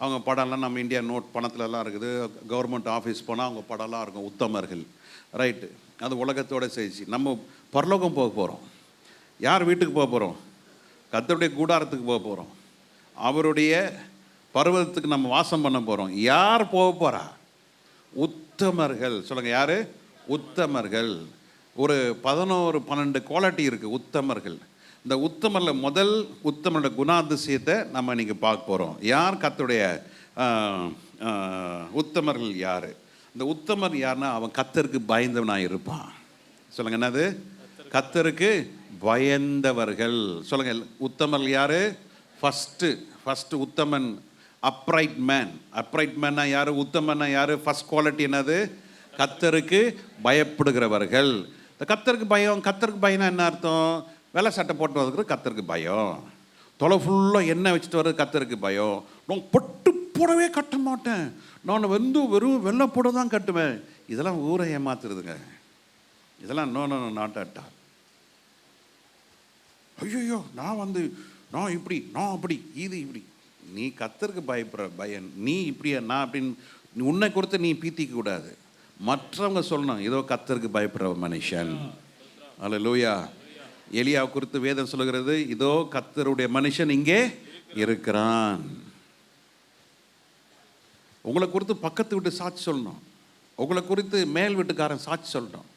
அவங்க படம்லாம் நம்ம இந்தியா நோட் பணத்துலலாம் இருக்குது. கவர்மெண்ட் ஆஃபீஸ் போனால் அவங்க படம்லாம் இருக்கும், உத்தமர்கள். ரைட்டு, அது உலகத்தோடு செய்தி. நம்ம பரலோகம் போக போகிறோம். யார் வீட்டுக்கு போக போகிறோம்? கர்த்தருடைய கூடாரத்துக்கு போக போகிறோம். அவருடைய பர்வதத்துக்கு நம்ம வாசம் பண்ண போகிறோம். யார் போக போகிறா? உத்தமர்கள். சொல்லுங்கள், யார்? உத்தமர்கள். ஒரு 11-12 குவாலிட்டி இருக்குது உத்தமர்கள். இந்த உத்தமரில் முதல் உத்தமரோட குணாதிசயத்தை நம்ம இன்றைக்கி பார்க்க போகிறோம். யார் கர்த்தருடைய உத்தமர்கள்? யார்? இந்த உத்தமர் யாருன்னா அவன் கர்த்தருக்கு பயந்தவனாக இருப்பான். சொல்லுங்கள், என்னது? கர்த்தருக்கு பயந்தவர்கள். சொல்லுங்கள், உத்தமர்கள் யார்? ஃபஸ்ட்டு உத்தமன் அப்ரைட் மேன். அப்ரைட் மேன்னா யார்? உத்தமன்னா யார்? ஃபர்ஸ்ட் குவாலிட்டி என்னது? கர்த்தருக்கு பயப்படுகிறவர்கள். இந்த கர்த்தருக்கு பயம்னா என்ன அர்த்தம்? வெள்ளை சட்டை போட்டு வர்றதுக்கு கர்த்தருக்கு பயம், தொலை ஃபுல்லாக எண்ணெய் வச்சுட்டு வர்றது கர்த்தருக்கு பயம், நான் பட்டு போடவே கட்ட மாட்டேன், நான் வந்து வெறும் வெள்ளை போட தான் கட்டுவேன். இதெல்லாம் ஊரை ஏமாத்துறதுங்க. இதெல்லாம் நாட் அட் ஆல். ஐயோ நான் இப்படி, நான் அப்படி, இது இப்படி. நீ கர்த்தருக்கு பயப்படுற பயம், நீ இப்படியா நான் அப்படின்னு உன்னை கொடுத்து நீ பீத்திக்க கூடாது. மற்றவங்க சொல்லணும், ஏதோ கர்த்தருக்கு பயப்படுற மனுஷன். அல்லேலூயா. எலியா குறித்து வேதம் சொல்லுகிறது, இதோ கர்த்தருடைய மனுஷன் இங்கே இருக்கிறான். உங்களை குறித்து பக்கத்து வீட்டு சாட்சி சொல்லணும், உங்களை குறித்து மேல் வீட்டுக்காரன் சாட்சி சொல்லணும்,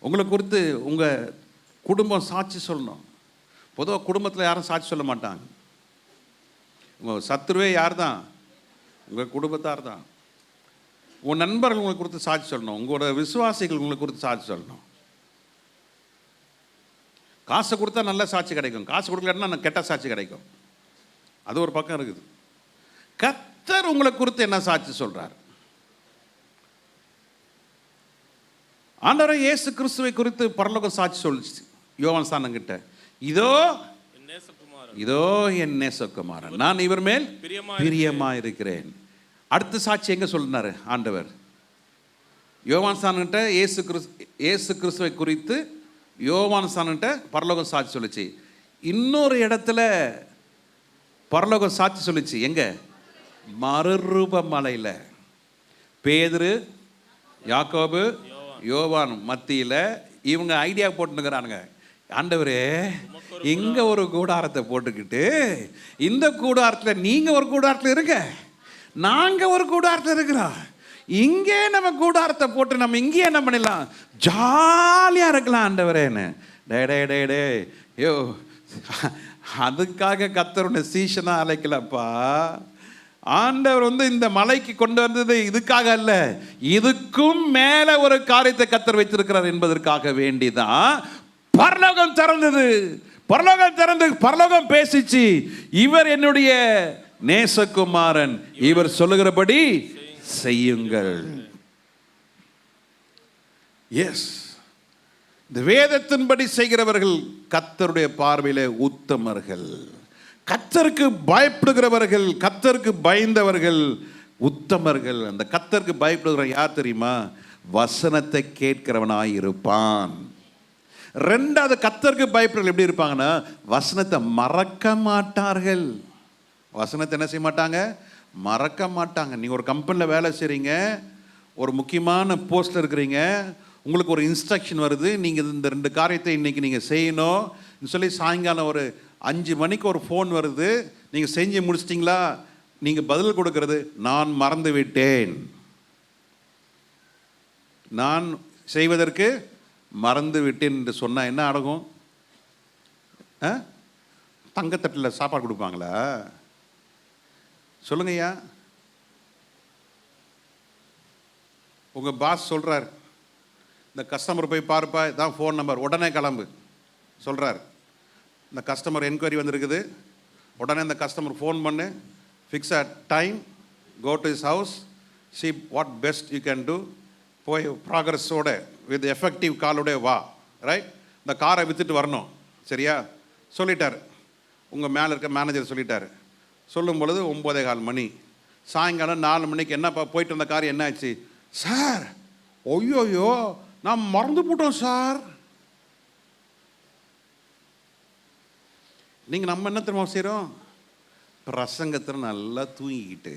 உங்களை குறித்து உங்கள் குடும்பம் சாட்சி சொல்லணும். பொதுவாக குடும்பத்தில் யாரும் சாட்சி சொல்ல மாட்டாங்க. உங்கள் சத்துருவே யார் தான்? உங்கள் குடும்பத்தார் தான். உங்கள் நண்பர்கள் உங்களை குறித்து சாட்சி சொல்லணும், உங்களோட விசுவாசிகள் உங்களை குறித்து சாட்சி சொல்லணும். காசை கொடுத்தா நல்ல சாட்சி கிடைக்கும், காசு கொடுக்கலன்னா கெட்ட சாட்சி கிடைக்கும். அது ஒரு பக்கம் இருக்குது. கர்த்தர் உங்களை குறித்து என்ன சாட்சி சொல்றார்? ஆண்டவராகிய இயேசு கிறிஸ்துவை குறித்து பரலோக சாட்சி சொல்லுச்சு யோவான் சானங்கிட்ட, இதோ என் நேசகுமாரன், நான் இவர் மேல் பிரியமா இருக்கிறேன். அடுத்த சாட்சி எங்க சொல்லினாரு ஆண்டவர்? யோவான் சானங்கிட்ட இயேசு கிறிஸ்துவை குறித்து யோவான் சானங்கிட்ட பரலோகம் சாட்சி சொல்லுச்சு. இன்னொரு இடத்துல பரலோகம் சாட்சி சொல்லுச்சு. எங்க? மறுரூப மலையில் பேதுரு, யாக்கோபு, யோவான் மத்தியில் இவங்க ஐடியா போட்டுனுக்கிறானுங்க, ஆண்டவரே இங்க ஒரு கூடாரத்தை போட்டுக்கிட்டு இந்த கூடாரத்தில் நீங்க ஒரு கூடாரத்தில் இருக்க, நாங்க ஒரு கூடாரத்தில் இருக்கிறோம், இங்கே நம்ம கூடாரத்தை போட்டு நம்ம இங்கே என்ன பண்ணிடலாம், ஜாலியா இருக்கலாம் ஆண்டவரேன்னு. டே யோ, அதுக்காக கர்த்தருடைய சீஷனா அழைக்கலப்பா. ஆண்டவர் வந்து இந்த மலைக்கு கொண்டு வந்தது இதுக்காக அல்ல, இதுக்கும் மேல ஒரு காரியத்தை கர்த்தர் வைத்திருக்கிறார் என்பதற்காக வேண்டிதான் பரலோகம் திறந்தது. பரலோகம் பேசிச்சு, இவர் என்னுடைய நேசகுமாரன், இவர் சொல்லுகிறபடி செய்யுங்கள். எஸ், இந்த வேதத்தின்படி செய்கிறவர்கள் கர்த்தருடைய பார்வையிலே உத்தமர்கள். கர்த்தருக்கு பயப்படுகிறவர்கள், கர்த்தருக்கு பயந்தவர்கள் உத்தமர்கள். அந்த கர்த்தருக்கு பயப்படுகிற யார் தெரியுமா? வசனத்தை கேட்கிறவனாய் இருப்பான். ரெண்டாவது கர்த்தருக்கு பயப்படுறவர்கள் எப்படி இருப்பாங்கன்னா வசனத்தை மறக்க மாட்டார்கள். வசனத்தை என்ன செய்ய மாட்டாங்க? மறக்க மாட்டாங்க. நீங்கள் ஒரு கம்பெனியில் வேலை செய்கிறீங்க, ஒரு முக்கியமான போஸ்ட்டில் இருக்கிறீங்க, உங்களுக்கு ஒரு இன்ஸ்ட்ரக்ஷன் வருது, நீங்கள் இந்த 2 காரியத்தை இன்றைக்கி நீங்கள் செய்யணும் சொல்லி சாயங்காலம் ஒரு 5 மணிக்கு ஒரு ஃபோன் வருது, நீங்கள் செஞ்சு முடிச்சிட்டிங்களா? நீங்கள் பதில் கொடுக்கறது நான் மறந்து விட்டேன், நான் செய்வதற்கு மறந்து விட்டேன் என்று சொன்னால் என்ன ஆகும்? தங்கத்தட்டில் சாப்பாடு கொடுப்பாங்களா? சொல்லுங்கய்யா. உங்கள் பாஸ் சொல்கிறார், இந்த கஸ்டமர் போய் பாருப்பா, இதான் ஃபோன் நம்பர், உடனே கிளம்பு சொல்கிறார். இந்த கஸ்டமர் என்கொயரி வந்திருக்குது, உடனே இந்த கஸ்டமர் ஃபோன் பண்ணு, fix a time, go to his house, see what best you can do, போய் ப்ராக்ரஸோட வித் எஃபெக்டிவ் காலோட வா, ரைட்? இந்த காரை விற்றுட்டு வரணும், சரியா? சொல்லிட்டார். உங்கள் மேலே இருக்க மேனேஜர் சொல்லிட்டார். சொல்லும் பொழுது 9:15 மணி. சாயங்காலம் 4 மணிக்கு என்னப்பா போயிட்டு வந்த கார் என்ன ஆச்சு? சார், ஐயோயோ நான் மறந்து போட்டோம் சார். நீங்கள் நம்ம என்ன தெரியுமா செய்கிறோம்? பிரசங்கத்தில் நல்லா தூங்கிக்கிட்டு,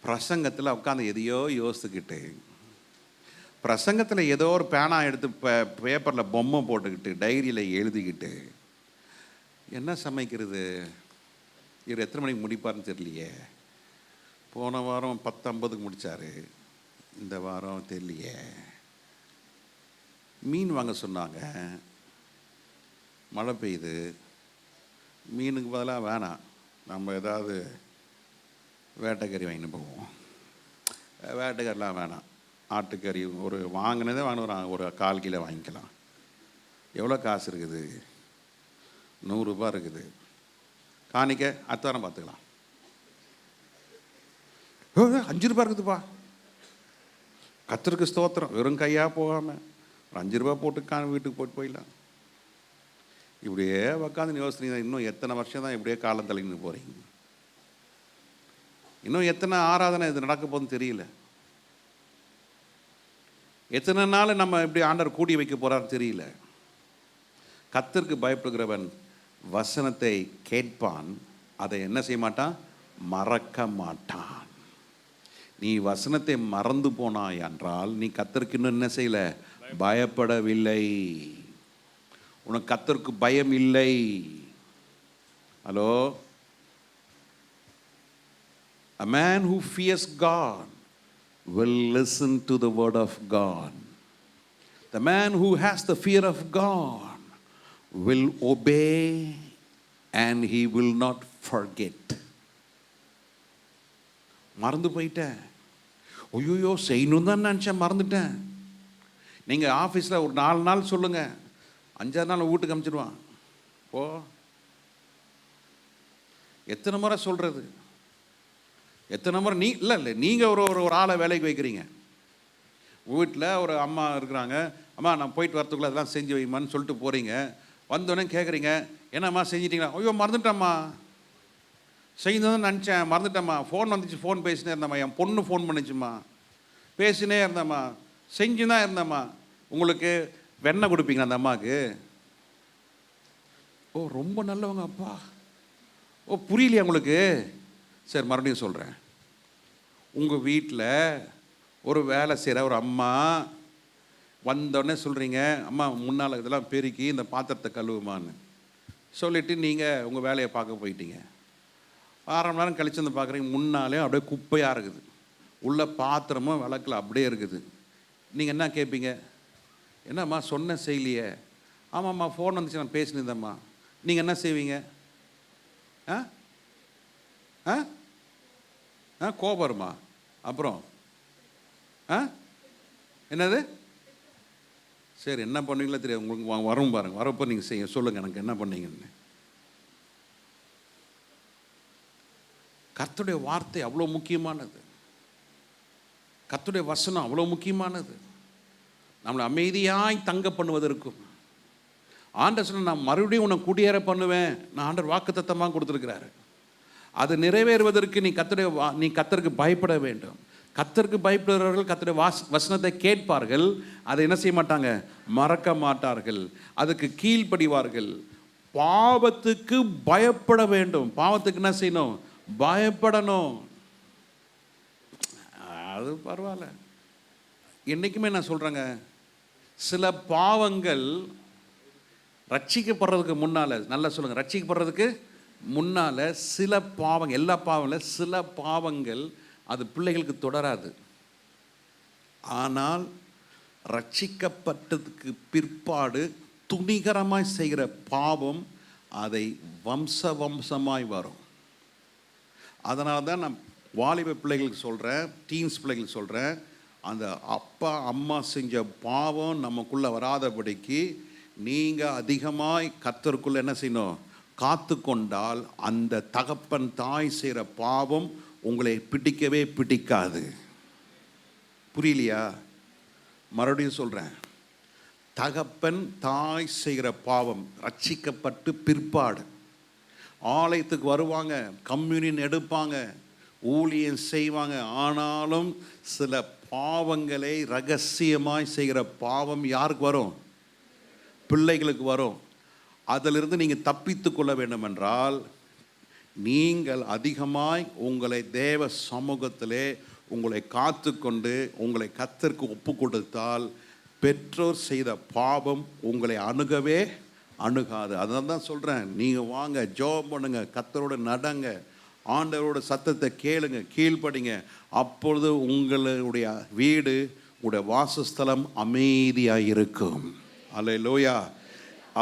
பிரசங்கத்தில் உட்காந்து எதையோ யோசிச்சுக்கிட்டு, பிரசங்கத்தில் ஏதோ ஒரு பேனா எடுத்து பேப்பரில் பொம்மை போட்டுக்கிட்டு, டைரியில் எழுதிக்கிட்டு, என்ன சமைக்கிறது, இவர் எத்தனை மணிக்கு முடிப்பார்னு தெரியலையே, போன வாரம் 10:50 முடித்தார், இந்த வாரம் தெரியலையே, மீன் வாங்க சொன்னாங்க, மழை பெய்யுது, மீனுக்கு பதிலாக வேணாம், நம்ம ஏதாவது வேட்டைக்கறி வாங்கிட்டு போவோம், வேட்டைக்கறிலாம் வேணாம், ஆட்டுக்கறி ஒரு வாங்கினதே வாங்கினோம், ஒரு 1/4 கிலோ வாங்கிக்கலாம். எவ்வளோ காசு இருக்குது? 100 ரூபா இருக்குது. காணிக்க அடுத்த வாரம் பார்த்துக்கலாம். 5 ரூபா இருக்குதுப்பா. கர்த்தருக்கு ஸ்தோத்திரம், வெறும் கையாக போகாமல் ஒரு 5 ரூபா போட்டு வீட்டுக்கு போயிடலாம். இப்படியே உட்காந்து யோசிக்கிறீங்க, இன்னும் எத்தனை வருஷம் தான் இப்படியே காலம் தள்ளின்னு போகிறீங்க? இன்னும் எத்தனை ஆராதனை இது நடக்க போகுதுன்னு தெரியல. எத்தனை நாள் நம்ம இப்படி ஆண்டவர் கூடி வைக்க போகிறான்னு தெரியல. கர்த்தருக்கு பயப்படுகிறவன் வசனத்தை கேட்பான், அதை என்ன செய்ய மாட்டான்? மறக்க மாட்டான். நீ வசனத்தை மறந்து போனாய் என்றால் நீ கர்த்தருக்கு இன்னும் என்ன செய்யல? பயப்படவில்லை. உனக்கு கர்த்தருக்கு பயம் இல்லை. Hello? A man who fears God will listen to the word of God. The man who has the fear of God will obey and he will not forget. மறந்து போயிட்டேன், ஐயோ செய்யணும் தான் நினச்சேன், மறந்துட்டேன். நீங்கள் ஆஃபீஸில் ஒரு 4 நாள் சொல்லுங்கள், 5ஆவது நாள் வீட்டுக்கு அனுப்பிச்சிடுவான். ஓ, எத்தனை முறை சொல்கிறது? எத்தனை முறை இல்லை நீங்கள் ஒரு ஆளை வேலைக்கு வைக்கிறீங்க. வீட்டில் ஒரு அம்மா இருக்கிறாங்க, அம்மா நான் போயிட்டு வரத்துக்குள்ளே அதெல்லாம் செஞ்சு வைமான்னு சொல்லிட்டு போகிறீங்க. வந்தோடனே கேட்குறீங்க, என்னம்மா செஞ்சிட்டிங்களா? ஐயோ மறந்துட்டேம்மா, செய்யணும்னு நினச்சேன், மறந்துட்டேம்மா. ஃபோன் வந்துச்சு, ஃபோன் பேசினே இருந்தம்மா, என் பொண்ணு ஃபோன் பண்ணிச்சும்மா, பேசினே இருந்தம்மா, செஞ்சு தான் இருந்தம்மா. உங்களுக்கு வெண்ணெய் கொடுப்பீங்க அந்த அம்மாவுக்கு? ஓ ரொம்ப நல்லவங்க அப்பா. ஓ புரியலையா உங்களுக்கு? சரி மறுபடியும் சொல்கிறேன். உங்கள் வீட்டில் ஒரு வேலை செய்கிற ஒரு அம்மா வந்தோடனே சொல்கிறீங்க, அம்மா முன்னால் இதெல்லாம் பெருக்கி இந்த பாத்திரத்தை கழுவுமான்னு சொல்லிவிட்டு நீங்கள் உங்கள் வேலையை பார்க்க போயிட்டீங்க. 1/2 மணி நேரம் கழிச்சு வந்து பார்க்குறீங்க, முன்னாலே அப்படியே குப்பையாக இருக்குது, உள்ள பாத்திரமும் விளக்கில் அப்படியே இருக்குது. நீங்கள் என்ன கேட்பீங்க? என்னம்மா சொன்ன செய்யலையே? ஆமாம்மா ஃபோன் வந்துச்சு, நான் பேசினேன்தாம்மா. நீங்கள் என்ன செய்வீங்க? கோபம் வருமா? அப்புறம் என்னது? சரி என்ன பண்ணுவீங்களா தெரியாது உங்களுக்கு, வரும் பாருங்கள், வரப்போ நீங்கள் செய்ய சொல்லுங்கள் எனக்கு என்ன பண்ணீங்கன்னு. கர்த்தருடைய வார்த்தை அவ்வளோ முக்கியமானது, கர்த்தருடைய வசனம் அவ்வளோ முக்கியமானது. நம்மளை அமைதியாய் தங்க பண்ணுவதற்கும் ஆண்டவர் சொன்ன நான் மறுபடியும் உன்னை குடியேற பண்ணுவேன், நான் ஆண்டவர் வாக்குத்தத்தமாக கொடுத்துருக்கிறாரு. அது நிறைவேறுவதற்கு நீ கர்த்தருக்கு பயப்பட வேண்டும். கர்த்தருக்கு பயப்படுகிறவர்கள் கர்த்தருடைய வசனத்தை கேட்பார்கள், அதை என்ன செய்ய மாட்டாங்க, மறக்க மாட்டார்கள், அதுக்கு கீழ்ப்படிவார்கள். பாவத்துக்கு பயப்பட வேண்டும். பாவத்துக்கு என்ன செய்யணும், பயப்படணும். அது பரவாயில்ல. என்றைக்குமே நான் சொல்கிறேங்க, சில பாவங்கள் ரட்சிக்கப்படுறதுக்கு முன்னால், நல்லா சொல்லுங்கள், ரட்சிக்கப்படுறதுக்கு முன்னால் சில பாவங்கள், எல்லா பாவங்களும் சில பாவங்கள் அது பிள்ளைகளுக்கு தொடராது. ஆனால் ரட்சிக்கப்பட்டதுக்கு பிற்பாடு துணிகரமாய் செய்கிற பாவம் அதை வம்சமாய் வரும். அதனால தான் நான் வாலிப பிள்ளைகளுக்கு சொல்கிறேன், டீன்ஸ் பிள்ளைகளுக்கு சொல்கிறேன், அந்த அப்பா அம்மா செஞ்ச பாவம் நமக்குள்ளே வராதபடிக்கு நீங்கள் அதிகமாய் கர்த்தருக்குள்ளே என்ன செய்யணும், காத்து கொண்டால் அந்த தகப்பன் தாய் செய்கிற பாவம் உங்களை பிடிக்கவே பிடிக்காது. புரியலையா? மறுபடியும் சொல்கிறேன், தகப்பன் தாய் செய்கிற பாவம் ரட்சிக்கப்பட்டு பிற்பாடு ஆலயத்துக்கு வருவாங்க, கம்யூனியன் எடுப்பாங்க, ஊழியம் செய்வாங்க, ஆனாலும் சில பாவங்களை ரகசியமாய் செய்கிற பாவம் யாருக்கு வரும், பிள்ளைகளுக்கு வரும். அதிலிருந்து நீங்கள் தப்பித்து கொள்ள வேண்டும் என்றால் நீங்கள் அதிகமாய் உங்களை தேவ சமூகத்திலே உங்களை காத்து கொண்டு உங்களை கர்த்தருக்கு ஒப்பு கொடுத்தால் பெற்றோர் செய்த பாவம் உங்களை அணுகவே அணுகாது. அதனால தான் சொல்கிறேன், நீங்கள் வாங்க, ஜெபம் பண்ணுங்க, கர்த்தரோட நடங்க, ஆண்டவரோட சத்தத்தை கேளுங்க, கீழ்ப்படிங்க. அப்பொழுது உங்களுடைய வீடு, உங்களுடைய வாசஸ்தலம் அமைதியாக இருக்கும். அல்லேலூயா.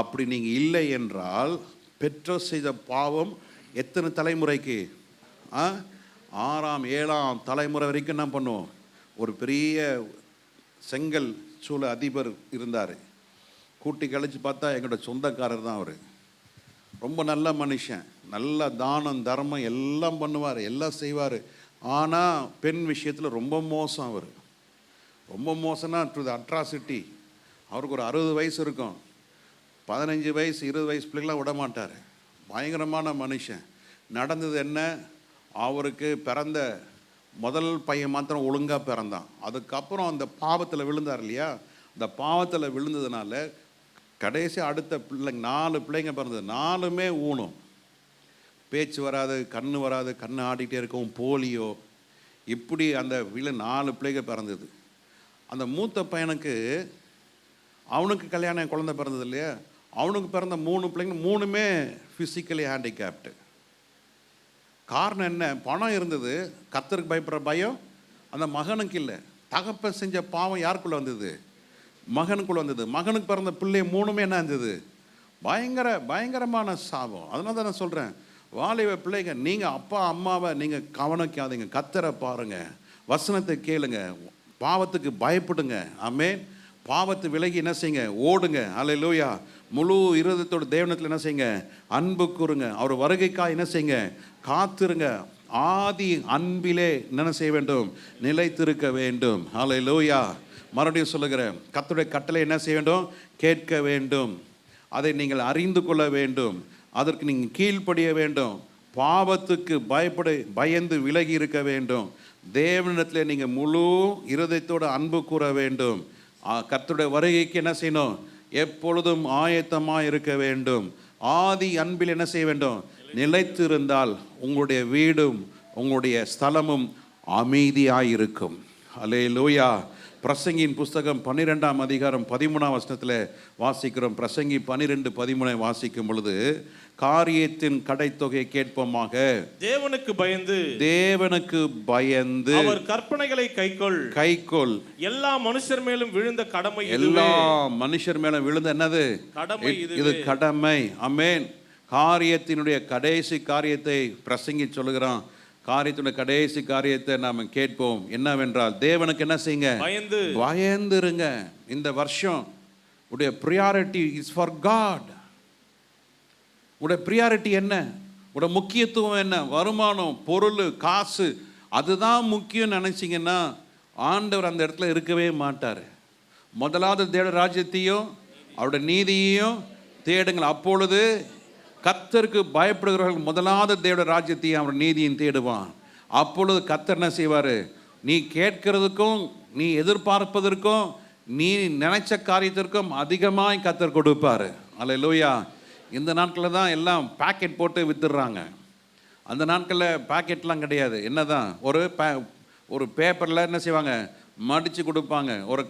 அப்படி நீங்கள் இல்லை என்றால் பெற்றோர் செய்த பாவம் எத்தனை தலைமுறைக்கு, 6ஆம் 7ஆம் தலைமுறை வரைக்கும் என்ன பண்ணுவோம். ஒரு பெரிய செங்கல் சூழ அதிபர் இருந்தார். கூட்டி கழித்து பார்த்தா எங்களோட சொந்தக்காரர் தான் அவர். ரொம்ப நல்ல மனுஷன், நல்ல தானம் தர்மம் எல்லாம் பண்ணுவார், எல்லாம் செய்வார். ஆனால் பெண் விஷயத்தில் ரொம்ப மோசம். அவர் ரொம்ப மோசம்னா டு த அட்ராசிட்டி. அவருக்கு ஒரு 60 வயசு இருக்கும், 15 வயசு 20 வயசு பிள்ளைங்களாம் விட மாட்டார். பயங்கரமான மனுஷன். நடந்தது என்ன, அவருக்கு பிறந்த முதல் பையன் மாத்திரம் ஒழுங்காக பிறந்தான். அதுக்கப்புறம் அந்த பாவத்தில் விழுந்தார் இல்லையா, அந்த பாவத்தில் விழுந்ததுனால கடைசி அடுத்த பிள்ளைங்க 4 பிள்ளைங்க பிறந்தது. 4மே ஊனும், பேச்சு வராது, கண்ணு வராது, கண்ணு ஆடிக்கிட்டே இருக்கும், போலியோ, இப்படி அந்த 4 பிள்ளைங்க பிறந்தது. அந்த மூத்த பையனுக்கு, அவனுக்கு கல்யாணம் குழந்தை பிறந்தது இல்லையா, அவனுக்கு பிறந்த 3 பிள்ளைங்க 3மே ஃபிசிக்கலி ஹேண்டிகேப்டு. காரணம் என்ன, பணம் இருந்தது, கர்த்தருக்கு பயப்படுற பயம் அந்த மகனுக்கு இல்லை. தகப்பன் செஞ்ச பாவம் யாருக்குள்ளே வந்தது, மகனுக்குள்ளே வந்தது. மகனுக்கு பிறந்த பிள்ளை 3மே என்ன இருந்தது, பயங்கரமான சாபம். அதனால தான் நான் சொல்கிறேன், வாலிப பிள்ளைங்க, நீங்கள் அப்பா அம்மாவை நீங்கள் கவனிக்காதீங்க, கர்த்தரை பாருங்கள், வசனத்தை கேளுங்க, பாவத்துக்கு பயப்படுங்க. ஆமென். பாவத்து விலகி என்ன செய்யுங்க, ஓடுங்க. அல்லேலூயா. முழு இருதயத்தோட தேவனத்தில் என்ன செய்யுங்க, அன்பு கூறுங்க. அவர் வருகைக்காக என்ன செய்யுங்க, காத்திருங்க. ஆதி அன்பிலே என்ன செய்ய வேண்டும், நிலைத்திருக்க வேண்டும். அல்லேலூயா. மறுபடியும் சொல்லுகிறேன், கர்த்தருடைய கட்டளை என்ன செய்ய வேண்டும், கேட்க வேண்டும். அதை நீங்கள் அறிந்து கொள்ள வேண்டும், அதற்கு நீங்கள் கீழ்ப்படிய வேண்டும். பாவத்துக்கு பயந்து விலகி இருக்க வேண்டும். தேவனிடத்தில் நீங்கள் முழு இருதயத்தோடு அன்பு கூற வேண்டும். கர்த்தருடைய வருகைக்கு என்ன செய்யணும், எப்பொழுதும் ஆயத்தமாக இருக்க வேண்டும். ஆதி அன்பில் என்ன செய்ய வேண்டும், நிலைத்திருந்தால் உங்களுடைய வீடும் உங்களுடைய ஸ்தலமும் அமைதியாக இருக்கும். அல்லேலூயா. பிரசங்கியின் புஸ்தகம் 12ஆம் அதிகாரம் 13ஆம் வசனத்தில் வாசிக்கிறோம். பிரசங்கி 12:13 வாசிக்கும் பொழுது, காரியத்தின் கடைத்தொகை கேட்போமாக, தேவனுக்கு பயந்து அவர் கற்பனைகளை கைக்கொள். எல்லா மனுஷர் மேலும் விழுந்த கடமை, எல்லா மனுஷர் மேலும் விழுந்த என்னது, கடமை. இது கடமை. ஆமென். காரியத்தினுடைய கடைசி காரியத்தை பிரசங்கி சொல்லுகிறான். காரியத்தினுடைய கடைசி காரியத்தை நாம் கேட்போம். என்னவென்றால், தேவனுக்கு என்ன செய்யுங்க, பயந்துருங்க. இந்த வருஷம் உடைய ப்ரியாரிட்டி இஸ் ஃபார் காட். உடைய ப்ரியாரிட்டி என்ன, உடைய முக்கியத்துவம் என்ன, வருமானம், பொருள், காசு, அதுதான் முக்கியம் நினைச்சிங்கன்னா ஆண்டவர் அந்த இடத்துல இருக்கவே மாட்டார். முதலாவது தேவ ராஜ்யத்தையும் அவருடைய நீதியையும் தேடுங்கள், அப்பொழுது கர்த்தருக்கு பயப்படுகிறவர்கள் முதலாவது தேவ ராஜ்யத்தையும் அவர் நீதியும் தேடுவான். அப்பொழுது கர்த்தர் என்ன செய்வார், நீ கேட்கிறதுக்கும் நீ எதிர்பார்ப்பதற்கும் நீ நினைச்ச காரியத்திற்கும் அதிகமாய் கர்த்தர் கொடுப்பார். அல்லேலூயா. இந்த நாட்களில் தான் எல்லாம் பேக்கெட் போட்டு வித்துடுறாங்க. அந்த நாட்களில் பேக்கெட்லாம் கிடையாது. என்னதான் ஒரு பேப்பரில் என்ன செய்வாங்க, மடித்து கொடுப்பாங்க. ஒரு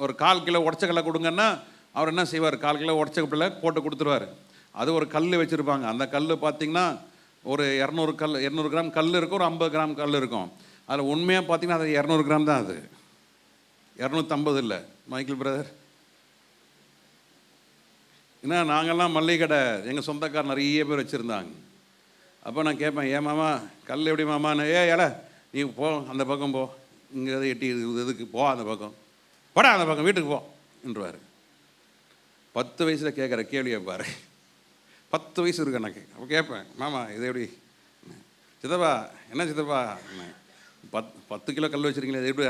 ஒரு 1/4 கிலோ உடச்சக்கல்லை கொடுங்கன்னா அவர் என்ன செய்வார், 1/4 கிலோ உடச்சக்கல்லை போட்டு கொடுத்துருவார். அது ஒரு கல் வச்சுருப்பாங்க. அந்த கல் பார்த்திங்கன்னா ஒரு 200 கிராம் கல் இருக்கும், ஒரு 50 கிராம் கல் இருக்கும். அதில் உண்மையாக பார்த்திங்கன்னா அது 200 கிராம் தான். அது 250 இல்லை மைக்கேல் பிரதர். ஏன்னா நாங்கள்லாம் மல்லிகை கடை எங்கள் சொந்தக்கார் நிறைய பேர் வச்சுருந்தாங்க. அப்போ நான் கேட்பேன், ஏன் மாமா கல் எப்படி மாமான்னு. ஏல நீ போ அந்த பக்கம் போ, இங்கே எட்டி இதுக்கு போ, அந்த பக்கம் போடா, அந்த பக்கம் வீட்டுக்கு போ என்றுவார். 10 வயசில் கேட்குற கேள்வியை பாரு. 10 வயசு இருக்கு எனக்கு. அப்போ கேட்பேன், மாமா இது எப்படி சித்தப்பா, என்ன சித்தப்பா 10 கிலோ கல் வச்சுருக்கீங்களே இது எப்படி?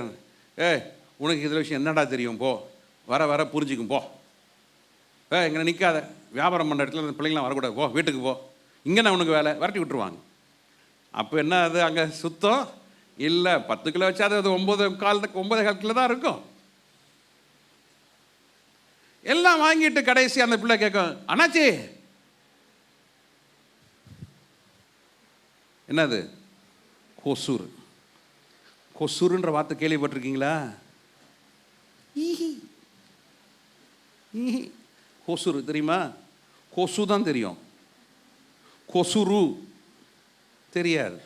உனக்கு இதில் விஷயம் என்னடா தெரியும், போ வர வர புரிஞ்சுக்கும் போ. இங்கே நிற்காத, வியாபாரம் பண்ணுற இடத்துல அந்த பிள்ளைங்களாம் வரக்கூடாது, போ வீட்டுக்கு போ, இங்கே நான் உனக்கு வேலை விரட்டி விட்டுருவாங்க. அப்போ என்ன அது அங்கே சுத்தம் இல்லை. 10 கிலோ வச்சா அது 9.25 கிலோ தான் இருக்கும். எல்லாம் வாங்கிட்டு கடைசி அந்த பிள்ளை கேட்கும், அண்ணாச்சி என்னது? கொசூர். கொசூருன்ற வார்த்தை கேள்விப்பட்டிருக்கீங்களா? கொசூர் தெரியுமா? கொசு தான் தெரியும், கொசுரு தெரியாது.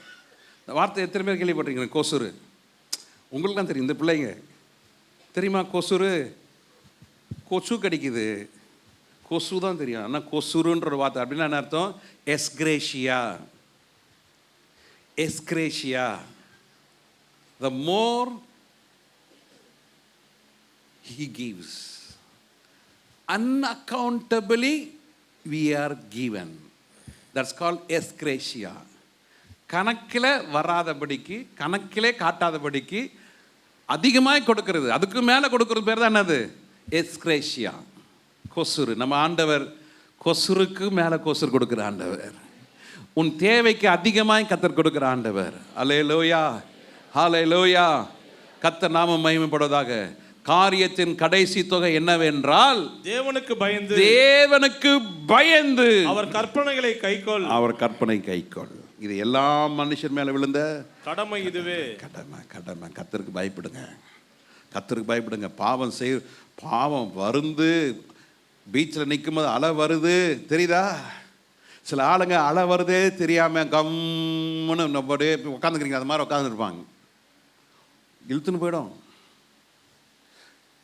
இந்த வார்த்தை எத்தனை பேர் கேள்விப்பட்டிருக்கீங்க? கொசுரு உங்களுக்கு தான் தெரியும். இந்த பிள்ளைங்க தெரியுமா கொசுரு? கொசு கடிக்குது, கொசு தான் தெரியும். ஆனால் கொசுருன்ற வார்த்தை அப்படின்னா என்ன அர்த்தம்? எஸ்கிரேஷியா. எஸ்கிரேஷியா. The more he gives, unaccountably we are given. That's called escratia. கணக்கில் வராதபடிக்கு, கணக்கிலே காட்டாதபடிக்கு அதிகமாக கொடுக்கிறது, அதுக்கு மேலே கொடுக்கறது பேர் தான் என்னது? எஸ்கிரேஷியா. கொசுரு. நம்ம ஆண்டவர் கொசுருக்கு மேலே கொசுரு கொடுக்குற ஆண்டவர். உன் தேவைக்கு அதிகமாய் கர்த்தர் கொடுக்குற ஆண்டவர். அல்லேலூயா, ஹல்லேலூயா. கர்த்தர் நாமம் மகிமைப்படுவதாக. காரியத்தின் கடைசி தொகை என்னவென்றால் தேவனுக்கு பயந்து, தேவனுக்கு பயந்து அவர் கற்பனைகளை கைக்கொள், அவர் கற்பனை கைக்கொள். இது எல்லா மனுஷன் மேல விழுந்த கடமை. இதுவே கடமை. கர்த்தருக்கு பயப்படுங்க, கர்த்தருக்கு பயப்படுங்க. பாவம் வருந்து பீச்சில் நிற்கும் போது அலை வருது தெரியுதா? சில ஆளுங்க அலை வருதே தெரியாம கம்முன்னு உட்காந்துக்கிறீங்க, அது மாதிரி உட்காந்துருப்பாங்க, இழுத்துன்னு போயிடும்.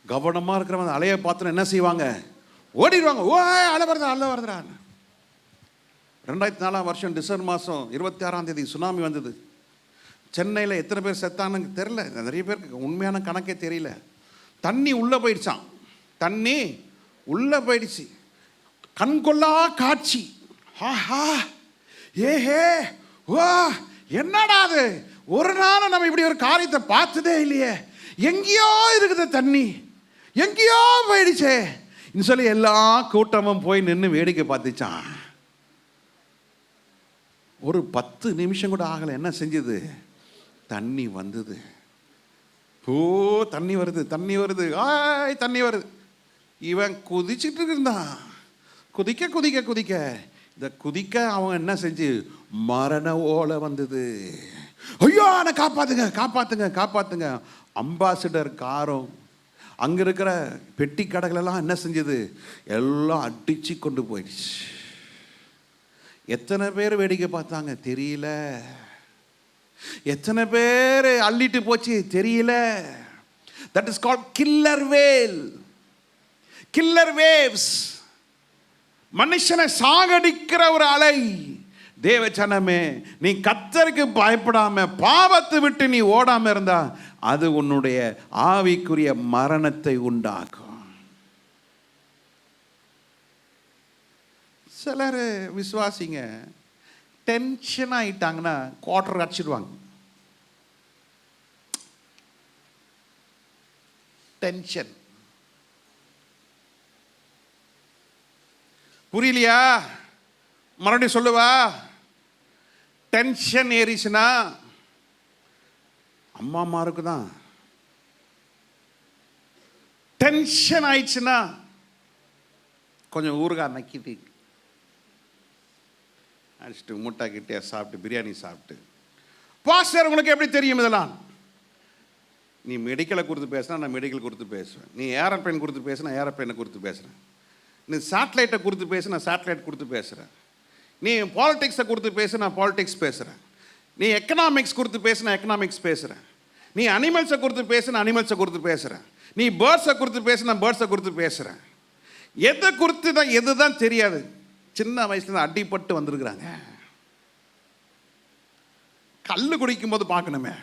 கவனமாக இருக்கிறவங்க அலையை பார்த்து என்ன செய்வாங்க? ஓடிடுவாங்க. ஓ அலை வருதுடா. 2004 டிசம்பர் மாதம் 26 சுனாமி வந்தது. சென்னையில் எத்தனை பேர் செத்தான்னு தெரில, நிறைய பேருக்கு உண்மையான கணக்கே தெரியல. தண்ணி உள்ளே போயிடுச்சான், தண்ணி உள்ளே போயிடுச்சு. கண்கொள்ளா காட்சி. ஆஹா ஏஹே ஓ என்னடா அது, ஒரு நாள் நம்ம இப்படி ஒரு காரியத்தை பார்த்ததே இல்லையே, எங்கேயோ இருக்குது தண்ணி, எங்கேயோ போயிடுச்சே சொல்லி எல்லா கூட்டமும் போய் நின்று வேடிக்கை பார்த்துச்சான். ஒரு 10 நிமிஷம் கூட ஆகலை. என்ன செஞ்சது? தண்ணி வந்தது. தண்ணி வருது, தண்ணி வருது, தண்ணி வருது. இவன் குதிச்சுட்டு இருந்தான். குதிக்க குதிக்க குதிக்க இந்த குதிக்க அவன் என்ன செஞ்சு மரண ஓலை வந்தது. ஐயோ என்னை காப்பாத்துங்க காப்பாத்துங்க காப்பாத்துங்க. அம்பாசிடர் காரும் அங்கே இருக்கிற பெட்டி கடைகளெல்லாம் என்ன செஞ்சது? எல்லாம் அடிச்சு கொண்டு போயிடுச்சு. எத்தனை பேர் வேடிக்கை பார்த்தாங்க தெரியல, எத்தனை பேர் அள்ளிட்டு போச்சு தெரியல. That is called killer whale, killer waves. மனுஷனை சாகடிக்கிற ஒரு அலை. தேவச்சனமே, நீ கர்த்தருக்கு பயப்படாம பாவத்தை விட்டு நீ ஓடாம இருந்தா அது உன்னுடைய ஆவிக்குரிய மரணத்தை உண்டாக்கும். சிலர் விசுவாசிங்க டென்ஷன் ஆயிட்டாங்கன்னா குவார்டர் அடிச்சிடுவாங்க. டென்ஷன் புரியலையா? மறுபடியும் சொல்லுவா. டென்ஷன் ஏறிச்சுன்னா அம்மாமாருக்கு தான் டென்ஷன் ஆயிடுச்சுன்னா கொஞ்சம் ஊறுகாய் நக்கிட்டு அடிச்சுட்டு முட்டை கிட்டே சாப்பிட்டு பிரியாணி சாப்பிட்டு, பாஸ்டர் உங்களுக்கு எப்படி தெரியும் இதெல்லாம்? நீ மெடிக்கலை குறித்து பேசுனா நான் மெடிக்கல் குறித்து பேசுவேன், நீ ஏரோப்ளைன் குறித்து பேசுனா ஏரோப்ளைனை குறித்து பேசுகிறேன், நீ சேட்டலைட்டை குறித்து பேசு நான் சேட்டலைட் குறித்து பேசுகிறேன், நீ பாலிடிக்ஸை குறித்து பேசு நான் பாலிடிக்ஸ் பேசுகிறேன், நீ எக்கனாமிக்ஸ் குறித்து பேசு நான் எக்கனாமிக்ஸ் பேசுகிறேன், நீ அனிமல்ஸை குறித்து பேசு நான் அனிமல்ஸை குறித்து பேசுகிறேன், நீ பேர்ட்ஸை குறித்து பேசு நான் பேர்ட்ஸை குறித்து பேசுகிறேன். எதை குறித்து தான் எது தான் தெரியாது. சின்ன வயசுல அடிப்பட்டு வந்திருக்கிறாங்க. கல்லு குடிக்கும் போது பார்க்கணுமே,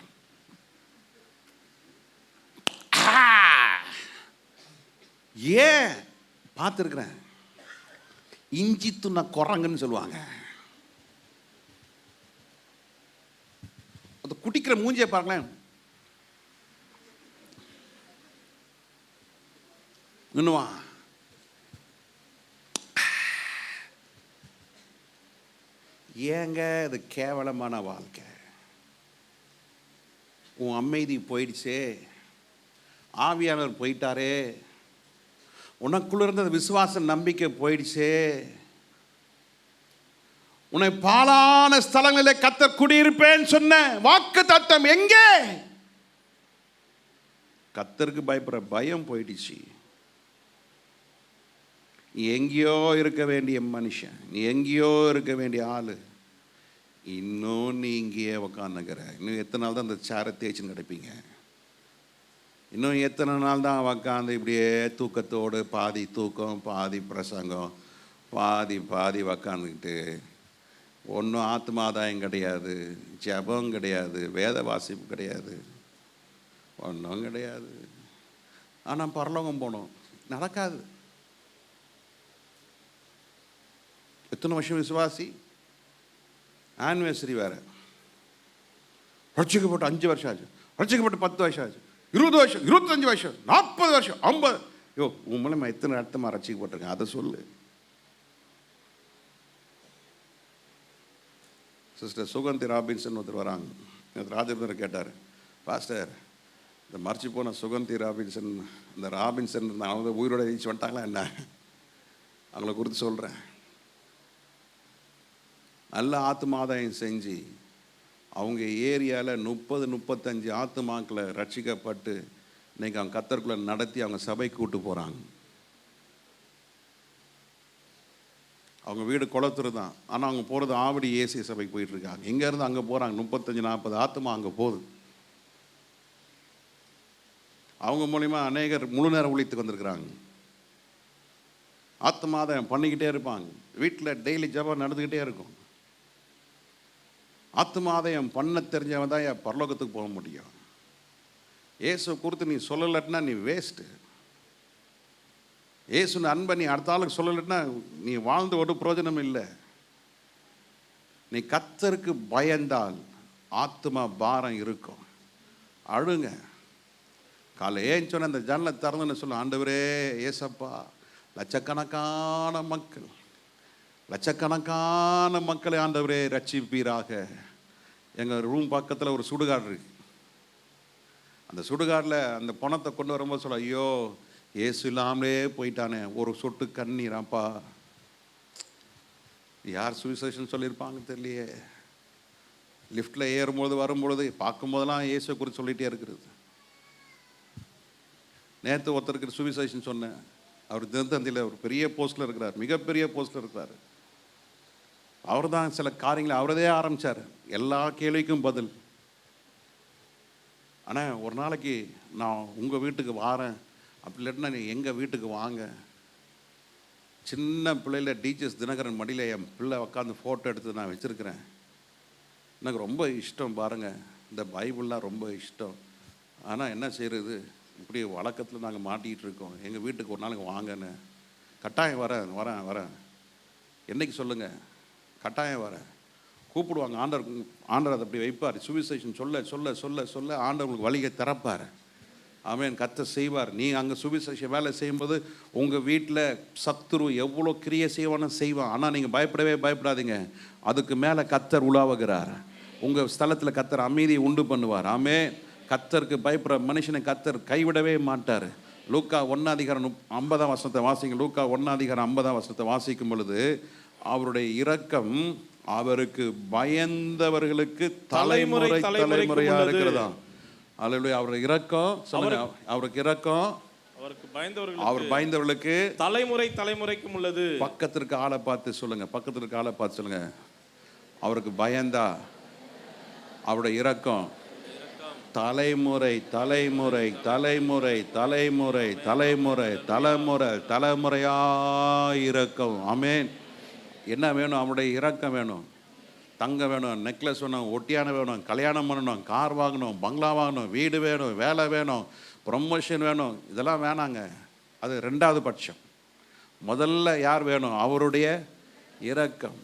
ஏன் பார்த்துருக்கிறேன். இஞ்சி துண்ண குரங்குன்னு சொல்லுவாங்க. அது குடிக்கிற மூஞ்சியை பார்க்கலாம். இன்னுவா ஏங்க அது கேவலமான வாழ்க்கை. உன் அமைதி போயிடுச்சே, ஆவியானவர் போயிட்டாரே, உனக்குள்ள இருந்த விசுவாச நம்பிக்கை போயிடுச்சே, உன்னை பாலான ஸ்தலங்களிலே கர்த்தர் குடியிருப்பேன்னு சொன்ன வாக்கு தத்தம் எங்கே? கர்த்தருக்கு பயப்படுற பயம் போயிடுச்சு. நீ எங்கேயோ இருக்க வேண்டிய மனுஷன், நீ எங்கேயோ இருக்க வேண்டிய ஆள், இன்னும் நீ இங்கேயே உக்காந்துக்கிற. இன்னும் எத்தனை நாள் தான் அந்த சேரை தேய்ச்சின்னு கிடப்பீங்க? இன்னும் எத்தனை நாள் தான் உக்காந்து இப்படியே தூக்கத்தோடு பாதி தூக்கம் பாதி பிரசங்கம் பாதி பாதி உக்காந்துக்கிட்டு ஒன்றும் ஆத்மாதாயம் கிடையாது, ஜபம் கிடையாது, வேத வாசிப்பு கிடையாது, ஒன்றும் கிடையாது. ஆனால் பரலோகம் போகணும், நடக்காது. எத்தனை வருஷம் விசுவாசி, ஆனிவர்சரி வேறு, ரட்சிக்கப்பட்டு 5 வருஷம் ஆச்சு, ரட்சிக்கப்பட்டு 10 வருஷம் ஆச்சு, 20 வருஷம், 25 வருஷம், 40 வருஷம், 50. யோ, உன் மூலமா எத்தனை அர்த்தமாக ரட்சிக்கப்பட்டிருக்கேன் அதை சொல்லு. சிஸ்டர் சுகந்தி ராபின்சன் ஒருத்தர் வராங்க. ராஜேந்திரன் கேட்டார், பாஸ்டர் இந்த மறைச்சி போன சுகந்தி ராபின்சன், இந்த ராபின்சன் அவங்க உயிரோட எழுச்சி வந்துட்டாங்களா என்ன? அவங்கள குறித்து சொல்கிறேன். நல்ல ஆத்மாதாயம் செஞ்சு அவங்க ஏரியாவில் 30-35 ஆத்துமாக்களை ரட்சிக்கப்பட்டு இன்றைக்கி அவங்க கர்த்தருக்குள்ள நடத்தி அவங்க சபைக்கு கூட்டு போகிறாங்க. அவங்க வீடு குளத்தூர் தான், ஆனால் அவங்க போகிறது ஆவடி ஏசி சபைக்கு போயிட்டுருக்காங்க. இங்கேருந்து அங்கே போகிறாங்க, 35-40 ஆத்துமா அங்கே போகுது. அவங்க மூலிமா அநேகர் முழு நேரம் ஊழியத்துக்கு வந்திருக்கிறாங்க. ஆத்மாதாயம் பண்ணிக்கிட்டே இருப்பாங்க, வீட்டில் டெய்லி ஜபம் நடந்துக்கிட்டே இருக்கும். ஆத்மாதாயம் பண்ண தெரிஞ்சவன் தான் என் பரலோகத்துக்கு போக முடியும். இயேசு குறித்து நீ சொல்லலட்டினா நீ வேஸ்ட்டு. இயேசுன்னு அன்பை நீ அடுத்த ஆளுக்கு சொல்லலட்டினா நீ வாழ்ந்து ஒரு பிரயோஜனம் இல்லை. நீ கர்த்தருக்கு பயந்தால் ஆத்மா பாரம் இருக்கும். அழுங்க. காலை ஏன் சொன்ன அந்த ஜன்னலை திறந்துன்னு சொல்ல, ஆண்டவரே ஏசப்பா, லட்சக்கணக்கான மக்களை ஆண்டவரே ரட்சிப்பீராக. எங்கள் ரூம் பக்கத்தில் ஒரு சுடுகாடு இருக்கு. அந்த சுடுகாட்டில் அந்த பணத்தை கொண்டு வரும்போது சொல்ல, ஐயோ ஏசு இல்லாமலே போயிட்டானே, ஒரு சொட்டு கண்ணீராப்பா. யார் சுவிசேஷன் சொல்லியிருப்பாங்க தெரியலையே. லிஃப்டில் ஏறும்பொழுது வரும்பொழுது பார்க்கும்போதெல்லாம் இயேசு குறித்து சொல்லிகிட்டே இருக்கிறது. நேற்று ஒருத்தருக்கு சுவிசேஷன் சொன்னேன். அவர் தினத்தந்தியில் ஒரு பெரிய போஸ்ட்டில் இருக்கிறார், மிகப்பெரிய போஸ்ட்டில் இருக்கிறார். அவர் தான் சில காரியங்களை அவரதே ஆரம்பித்தார், எல்லா கேள்விக்கும் பதில். ஆனால் ஒரு நாளைக்கு நான் உங்கள் வீட்டுக்கு வாரேன், அப்படி இல்லாட்டினா நீ எங்கள் வீட்டுக்கு வாங்க. சின்ன பிள்ளையில் டீச்சர்ஸ் தினகரன் மடியில் என் பிள்ளை உட்காந்து ஃபோட்டோ எடுத்து நான் வச்சுருக்கிறேன். எனக்கு ரொம்ப இஷ்டம் பாருங்கள், இந்த பைபிள்லாம் ரொம்ப இஷ்டம். ஆனால் என்ன செய்கிறது, இப்படி வழக்கத்தில் நாங்கள் மாட்டிகிட்டு இருக்கோம். எங்கள் வீட்டுக்கு ஒரு நாளைக்கு வாங்கன்னு. கட்டாயம் வரேன். என்றைக்கு சொல்லுங்கள், கட்டாயம் வரேன். கூப்பிடுவாங்க. ஆண்டவர் அதை அப்படி வைப்பார். சுவிசேஷன் சொல்ல சொல்ல சொல்ல சொல்ல ஆண்டவர்களுக்கு வழியை திறப்பார். ஆமென். கர்த்தர் செய்வார். நீ அங்கே சுவிசேஷ வேலை செய்யும்போது உங்கள் வீட்டில் சத்துரு எவ்வளோ கிரியை செய்வான்னு செய்வான். ஆனால் நீங்கள் பயப்படாதீங்க. அதுக்கு மேலே கர்த்தர் உலாவுகிறார். உங்கள் ஸ்தலத்தில் கர்த்தர் அமைதியை உண்டு பண்ணுவார். ஆமென். கர்த்தருக்கு பயப்படுற மனுஷனை கர்த்தர் கைவிடவே மாட்டார். லூக்கா 1:50 வாசிங்க. லூக்கா 1:50 வாசிக்கும் பொழுது அவருடைய இரக்கம் அவருக்கு பயந்தவர்களுக்கு தலைமுறை தலைமுறையா இருக்கிறதா. அல்லேலூயா. அவருடைய இரக்கம் சொல்லுங்க. அவருக்கு இரக்கம் அவருக்கு பயந்தவர்களுக்கு, அவர் பயந்தவர்களுக்கு தலைமுறை தலைமுறைக்கும் உள்ளது. பக்கத்திற்கு ஆளை பார்த்து சொல்லுங்க. பக்கத்திற்கு ஆளை பார்த்து சொல்லுங்க. அவருக்கு பயந்தா அவருடைய இரக்கம் தலைமுறை தலைமுறை தலைமுறை தலைமுறை தலைமுறை தலைமுறை தலைமுறையா இரக்கம். ஆமென். என்ன வேணும்? அவருடைய இரக்கம் வேணும். தங்கம் வேணும், நெக்லஸ் வேணும், ஒட்டியானம் வேணும், கல்யாணம் பண்ணணும், கார் வாங்கணும், பங்களா வாங்கணும், வீடு வேணும், வேலை வேணும், ப்ரொமோஷன் வேணும். இதெல்லாம் வேணாங்க. அது ரெண்டாவது பட்சம். முதல்ல யார் வேணும்? அவருடைய இரக்கம்,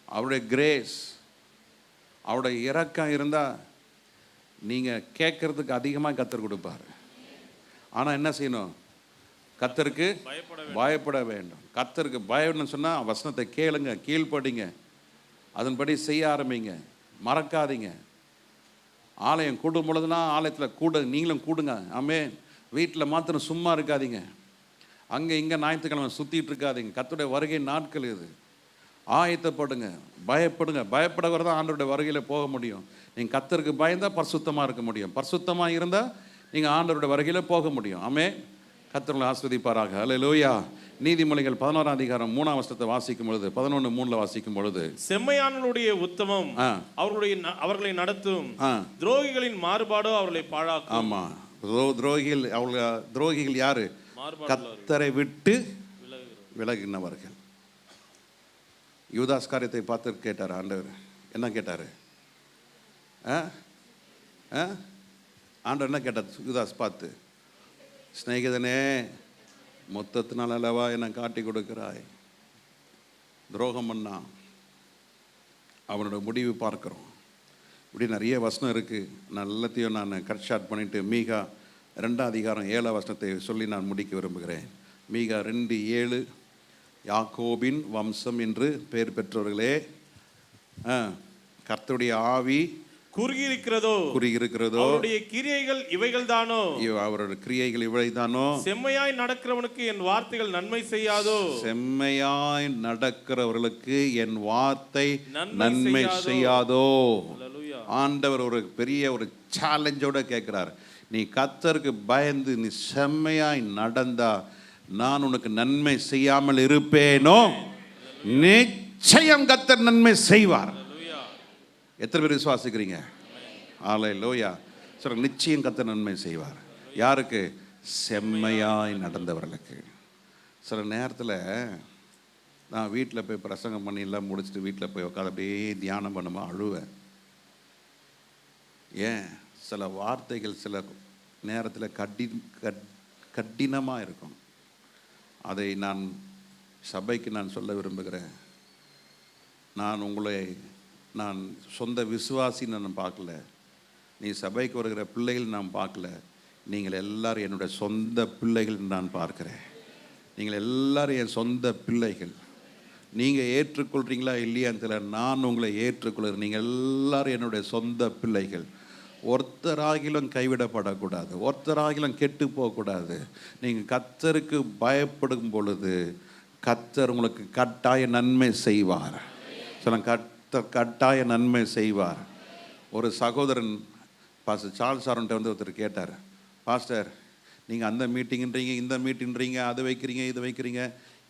அவருடைய கிரேஸ். அவருடைய இரக்கம் இருந்தால் நீங்கள் கேட்குறதுக்கு அதிகமாக கர்த்தர் கொடுப்பார். ஆனால் என்ன செய்யணும்? கர்த்தருக்கு பயப்பட வேண்டும். கர்த்தருக்கு பயம்னு சொன்னால் வசனத்தை கேளுங்க, கீழ்ப்படிங்க, அதன்படி செய்ய ஆரம்பிங்க, மறக்காதீங்க. ஆலயம் கூடும் பொழுதுனா ஆலயத்தில் கூட நீங்களும் கூடுங்க. ஆமென். வீட்டில் மாத்திரம் சும்மா இருக்காதீங்க. அங்கே இங்கே ஞாயிற்றுக்கிழமை சுற்றிட்டு இருக்காதீங்க. கர்த்தருடைய வருகை நாட்கள் இது. ஆயத்தப்படுங்க, பயப்படுங்க. பயப்படுறவர் தான் ஆண்டவருடைய வருகையில் போக முடியும். நீங்கள் கர்த்தருக்கு பயந்தால் பரிசுத்தமாக இருக்க முடியும். பரிசுத்தமாக இருந்தால் நீங்கள் ஆண்டவருடைய வருகையில் போக முடியும். ஆமென். கர்த்தர் ஆஸ்வதிப்பாராக. அல்லேலூயா. நீதிமொழிகள் 11:3 வாசிக்கும் பொழுது 11:3 வாசிக்கும் பொழுது செம்மையானவருடைய உத்தமம் அவர்களை நடத்தும், துரோகிகளின் மாறுபாடோ அவர்களை பாழாக்கும். ஆமா. துரோகிகள் யாரு? கர்த்தரை விட்டு விலகினவர்கள். யூதாஸ் காரியத்தை பார்த்து கேட்டார் ஆண்டவர். என்ன கேட்டாரு? ஆண்டவர் என்ன கேட்டார் யூதாஸ் பார்த்து? ஸ்நேகிதனே, மொத்தத்தினால் அல்லவா என்னை காட்டி கொடுக்கிறாய். துரோகம் பண்ணா அவனோட முடிவு பார்க்குறோம். இப்படி நிறைய வசனம் இருக்குது. நான் எல்லாத்தையும் நான் கட் ஷார்ட் பண்ணிவிட்டு மீகா 2:7 சொல்லி நான் முடிக்க விரும்புகிறேன். மீகா 2:7, யாக்கோபின் வம்சம் என்று பெயர் பெற்றவர்களே, கர்த்தருடைய ஆவி குறுகியிருக்கிறதோ அவருடைய கிரியைகள் இவைகள் தானோ, அவருடைய கிரியைகள் இவைதானோ. செம்மையாய் நடக்கிறவனுக்கு என் வார்த்தைகள் நன்மை செய்யாதோ, செம்மையாய் நடக்கிறவர்களுக்கு என் வார்த்தை நன்மை செய்யாதோ. ஆண்டவர் ஒரு பெரிய ஒரு சேலஞ்சோட கேட்கிறார். நீ கர்த்தருக்கு பயந்து நீ செம்மையாய் நடந்தா நான் உனக்கு நன்மை செய்யாமல் இருப்பேனோ? நிச்சயம் கர்த்தர் நன்மை செய்வார். எத்தனை பேர் விசுவாசிக்கிறீங்க? அல்லேலூயா. சொல்ற நிச்சயம் கர்த்தர் நன்மை செய்வார். யாருக்கு? செம்மையாய் நடந்தவர்களுக்கு. சில நேரத்தில் நான் வீட்டில் போய் பிரசங்கம் பண்ணி எல்லாம் முடிச்சுட்டு வீட்டில் போய் உட்காந்து அப்படியே தியானம் பண்ணுமா அழுவேன். ஏன்? சில வார்த்தைகள் சில நேரத்தில் கடினமாக இருக்கும். அதை நான் சபைக்கு நான் சொல்ல விரும்புகிறேன். நான் சொந்த விசுவாசின்னு நான் பார்க்கல. நீ சபைக்கு வருகிற பிள்ளைகள் நான் பார்க்கல. நீங்கள் எல்லாரும் என்னுடைய சொந்த பிள்ளைகள் நான் பார்க்கிறேன். நீங்கள் எல்லாரும் என் சொந்த பிள்ளைகள். நீங்கள் ஏற்றுக்கொள்கிறீங்களா இல்லையான்னு தெரியல. நான் உங்களை ஏற்றுக்கொள்கிறேன். நீங்கள் எல்லாரும் என்னுடைய சொந்த பிள்ளைகள். ஒருத்தராகிலும் கைவிடப்படக்கூடாது. ஒருத்தராகிலும் கெட்டு போகக்கூடாது. நீங்கள் கர்த்தருக்கு பயப்படும் பொழுது கர்த்தர் உங்களுக்கு கட்டாய நன்மை செய்வார். சொல்ல கட்டாய நன்மை செய்வார். ஒரு சகோதரன் பாஸ்டர் சார்ல்ஸ் சார்ன்ட்ட ஒருத்தர் கேட்டார், பாஸ்டர் நீங்கள் அந்த மீட்டிங்ன்றீங்க, இந்த மீட்டிங்ன்றீங்க, அது வைக்கிறீங்க, இது வைக்கிறீங்க,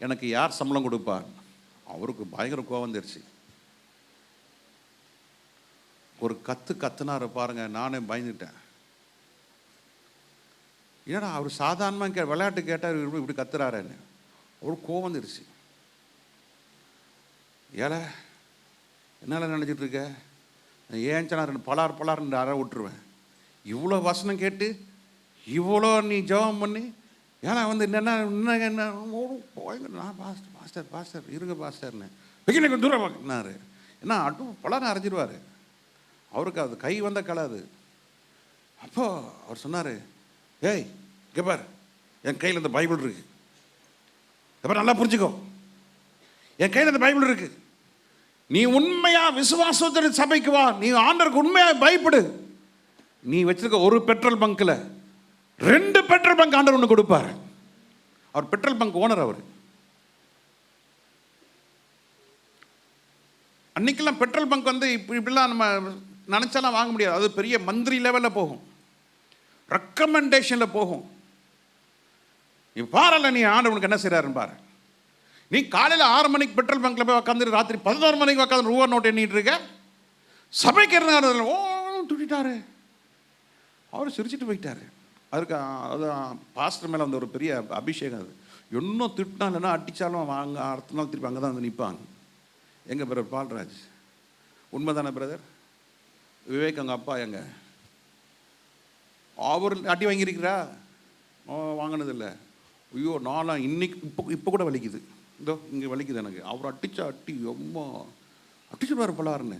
எனக்கு யார் சம்பளம் கொடுப்பார்? அவருக்கு பயங்கர கோவம் வந்துருச்சு. ஒரு கத்துனார பாருங்க. நானே பயந்துட்டேன். ஏன்னா அவர் சாதாரணமாக விளையாட்டு கேட்டார், இப்படி கத்துறாருன்னு ஒரு கோவம் வந்துருச்சு. ஏழை என்னால் நினச்சிட்டு இருக்க? ஏன்ச்சா நான் பலார்னு அற விட்டுருவேன். இவ்வளோ வசனம் கேட்டு இவ்வளோ நீ ஜெபம் பண்ணி ஏன்னா வந்து என்ன நான் பாஸ்டர் இருங்க பாஸ்டர்னு வெக்கின தூரம் பார்க்கினாரு. ஏன்னா பலாரம் அரைஞ்சிடுவார். அவருக்கு அது கை வந்த கலாது. அப்போ அவர் சொன்னார், ஏய் கேப்பார், என் கையில் இந்த பைபிள் இருக்கு, எப்போ நல்லா புரிஞ்சுக்கோ, என் கையில் இந்த பைபிள் இருக்கு, நீ உண்மையா விசுவாசத்தோட சபைக்கு வா, நீ ஆண்டவருக்கு உண்மையாக பயப்படு, நீ வச்சிருக்க ஒரு பெட்ரோல் பங்க்ல 2 பெட்ரோல் பங்க் ஆண்டவர் ஒன்று கொடுப்பார். அவர் பெட்ரோல் பங்க் ஓனர். அவர் அன்னைக்கெல்லாம் பெட்ரோல் பங்க் வந்து இப்படிலாம் நம்ம நினைச்சாலாம் வாங்க முடியாது. அது பெரிய மந்திரி லெவலில் போகும், ரெக்கமெண்டேஷனில் போகும். நீ பாரல, நீ ஆண்டவனுக்கு என்ன செய்யறாருன்னு பாரு. நீ காலையில் 6 மணிக்கு பெட்ரோல் பங்க்ல போய் உட்காந்து ராத்திரி 11 மணிக்கு உட்காந்து ரூபா நோட் எண்ணிட்டு இருக்க. சபைக்கு இருந்தாரு, ஓ துட்டிட்டாரு. அவர் சிரிச்சுட்டு போயிட்டாரு. அதுக்கு அது பாஸ்டர் மேலே வந்து ஒரு பெரிய அபிஷேகம். அது இன்னும் திட்டினா இல்லைன்னா அடித்தாலும் வாங்க அடுத்த நாள் திருப்பி அங்கே தான் வந்து நிற்பாங்க. எங்கள் பிரதர் பால்ராஜ், உண்மைதானே பிரதர்? விவேக் அங்கே அப்பா எங்க அவர் அடி வாங்கியிருக்கிறா? வாங்கினதில்லை. ஐயோ நானும் இன்னைக்கு இப்போ கூட வலிக்குது. இதோ இங்கே வலிக்குது எனக்கு. அவர் அட்டிச்சா அட்டி ரொம்ப அட்டிச்சுடுவார் பலாருன்னு.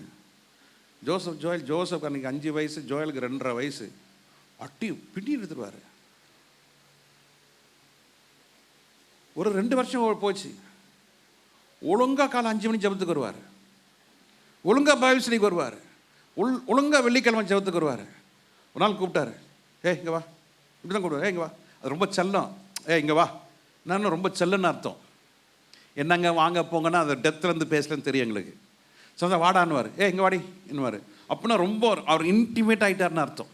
ஜோசப் அன்றைக்கி 5 வயசு, ஜோயலுக்கு 2.5 வயசு. அட்டி பிடி எடுத்துருவார். ஒரு 2 வருஷம் போச்சு. ஒழுங்கா காலை 5 மணி ஜபத்துக்கு வருவார், ஒழுங்கா பைபிள் வருவார், ஒழுங்கா வெள்ளிக்கிழமை ஜபத்துக்கு வருவார். ஒரு நாள் கூப்பிட்டாரு, இங்கே வா. இப்படி தான் கூப்பிடுவார், இங்கே வா. அது ரொம்ப செல்லம். இங்கே வா. நான் ரொம்ப செல்லன்னு அர்த்தம். என்னங்க வாங்க போங்கன்னா அது டெப்த்லேருந்து பேசலன்னு தெரியும் எங்களுக்கு. சொந்த வாடான்னுவார். இங்கே வாடி என்னவார். அப்படின்னா ரொம்ப அவர் இன்டிமேட் ஆகிட்டார்னு அர்த்தம்.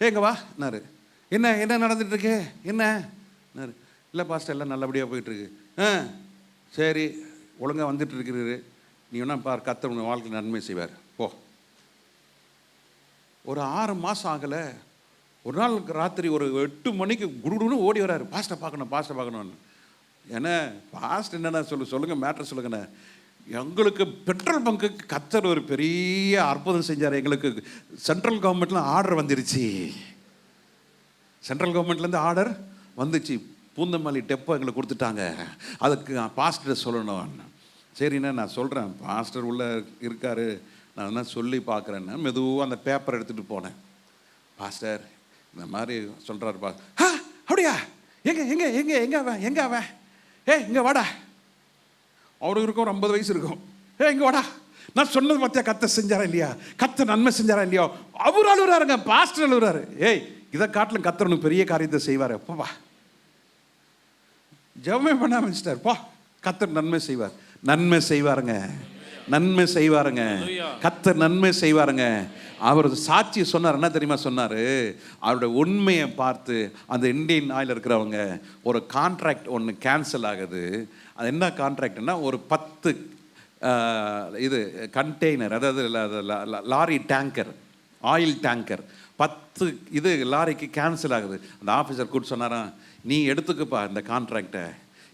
இங்கே வா என்னாரு. என்ன என்ன நடந்துட்டுருக்கு என்ன? இல்லை பாஸ்டர் எல்லாம் நல்லபடியாக போயிட்டுருக்கு. சரி ஒழுங்காக வந்துட்டு இருக்கிறாரு. நீ வேணா பார், கர்த்தர் உங்கள் வாழ்க்கையில் நன்மை செய்வார். போ. ஒரு 6 மாதம் ஆகலை. ஒரு நாள் ராத்திரி ஒரு 8 மணிக்கு குடுகுடுன்னு ஓடி வராரு. பாஸ்டர் பார்க்கணும்னு. ஏன்னா பாஸ்டர் என்னென்ன சொல்லுங்கள் மேட்ரு சொல்லுங்கண்ணே. எங்களுக்கு பெட்ரோல் பங்குக்கு கர்த்தர் ஒரு பெரிய அற்புதம் செஞ்சார். எங்களுக்கு சென்ட்ரல் கவர்மெண்ட்லாம் ஆர்டர் வந்துருச்சு. சென்ட்ரல் கவர்மெண்ட்லேருந்து ஆர்டர் வந்துச்சு. பூந்தமல்லி டெப்போ எங்களுக்கு கொடுத்துட்டாங்க. அதுக்கு பாஸ்டர் சொல்லணும். சரிண்ணே நான் சொல்கிறேன், பாஸ்டர் உள்ளே இருக்கார், நான் என்ன சொல்லி பார்க்குறேன்னு மெதுவாக அந்த பேப்பர் எடுத்துகிட்டு போனேன். பாஸ்டர் இந்த மாதிரி சொல்கிறாரு. அப்படியா? எங்கே அவன்? இங்கே வாடா. அவருக்கு இருக்கும் ஒரு 50 வயசு இருக்கும். இங்கே வாடா. நான் சொன்னது பார்த்தியா, கர்த்தர் செஞ்சாரா இல்லையா? கர்த்தர் நன்மை செஞ்சாரா இல்லையா? அவர் அழுகுறாருங்க, பாஸ்டர் அழுகுறாரு. இதை காட்டிலும் கர்த்தர் உனக்கு பெரிய காரியத்தை செய்வார். எப்பவா ஜெபமே பண்ண ஆரம்பிச்சிட்டார். பா, கர்த்தர் நன்மை செய்வார். நன்மை செய்வாருங்க, நன்மை செய்வாருங்க. கர்த்தர் நன்மை செய்வாருங்க. அவர் சாட்சி சொன்னார். என்ன தெரியுமா சொன்னார்? அவருடைய உண்மையை பார்த்து அந்த இந்தியன் ஆயில் இருக்கிறவங்க ஒரு கான்ட்ராக்ட் ஒன்று கேன்சல் ஆகுது. அது என்ன கான்ட்ராக்ட்னா, ஒரு 10 இது கண்டெய்னர், அதாவது லாரி டேங்கர், ஆயில் டேங்கர் 10 இது லாரிக்கு கேன்சல் ஆகுது. அந்த ஆஃபீஸர் கூப்பிட்டு சொன்னாராம், நீ எடுத்துக்கப்பா இந்த கான்ட்ராக்டை,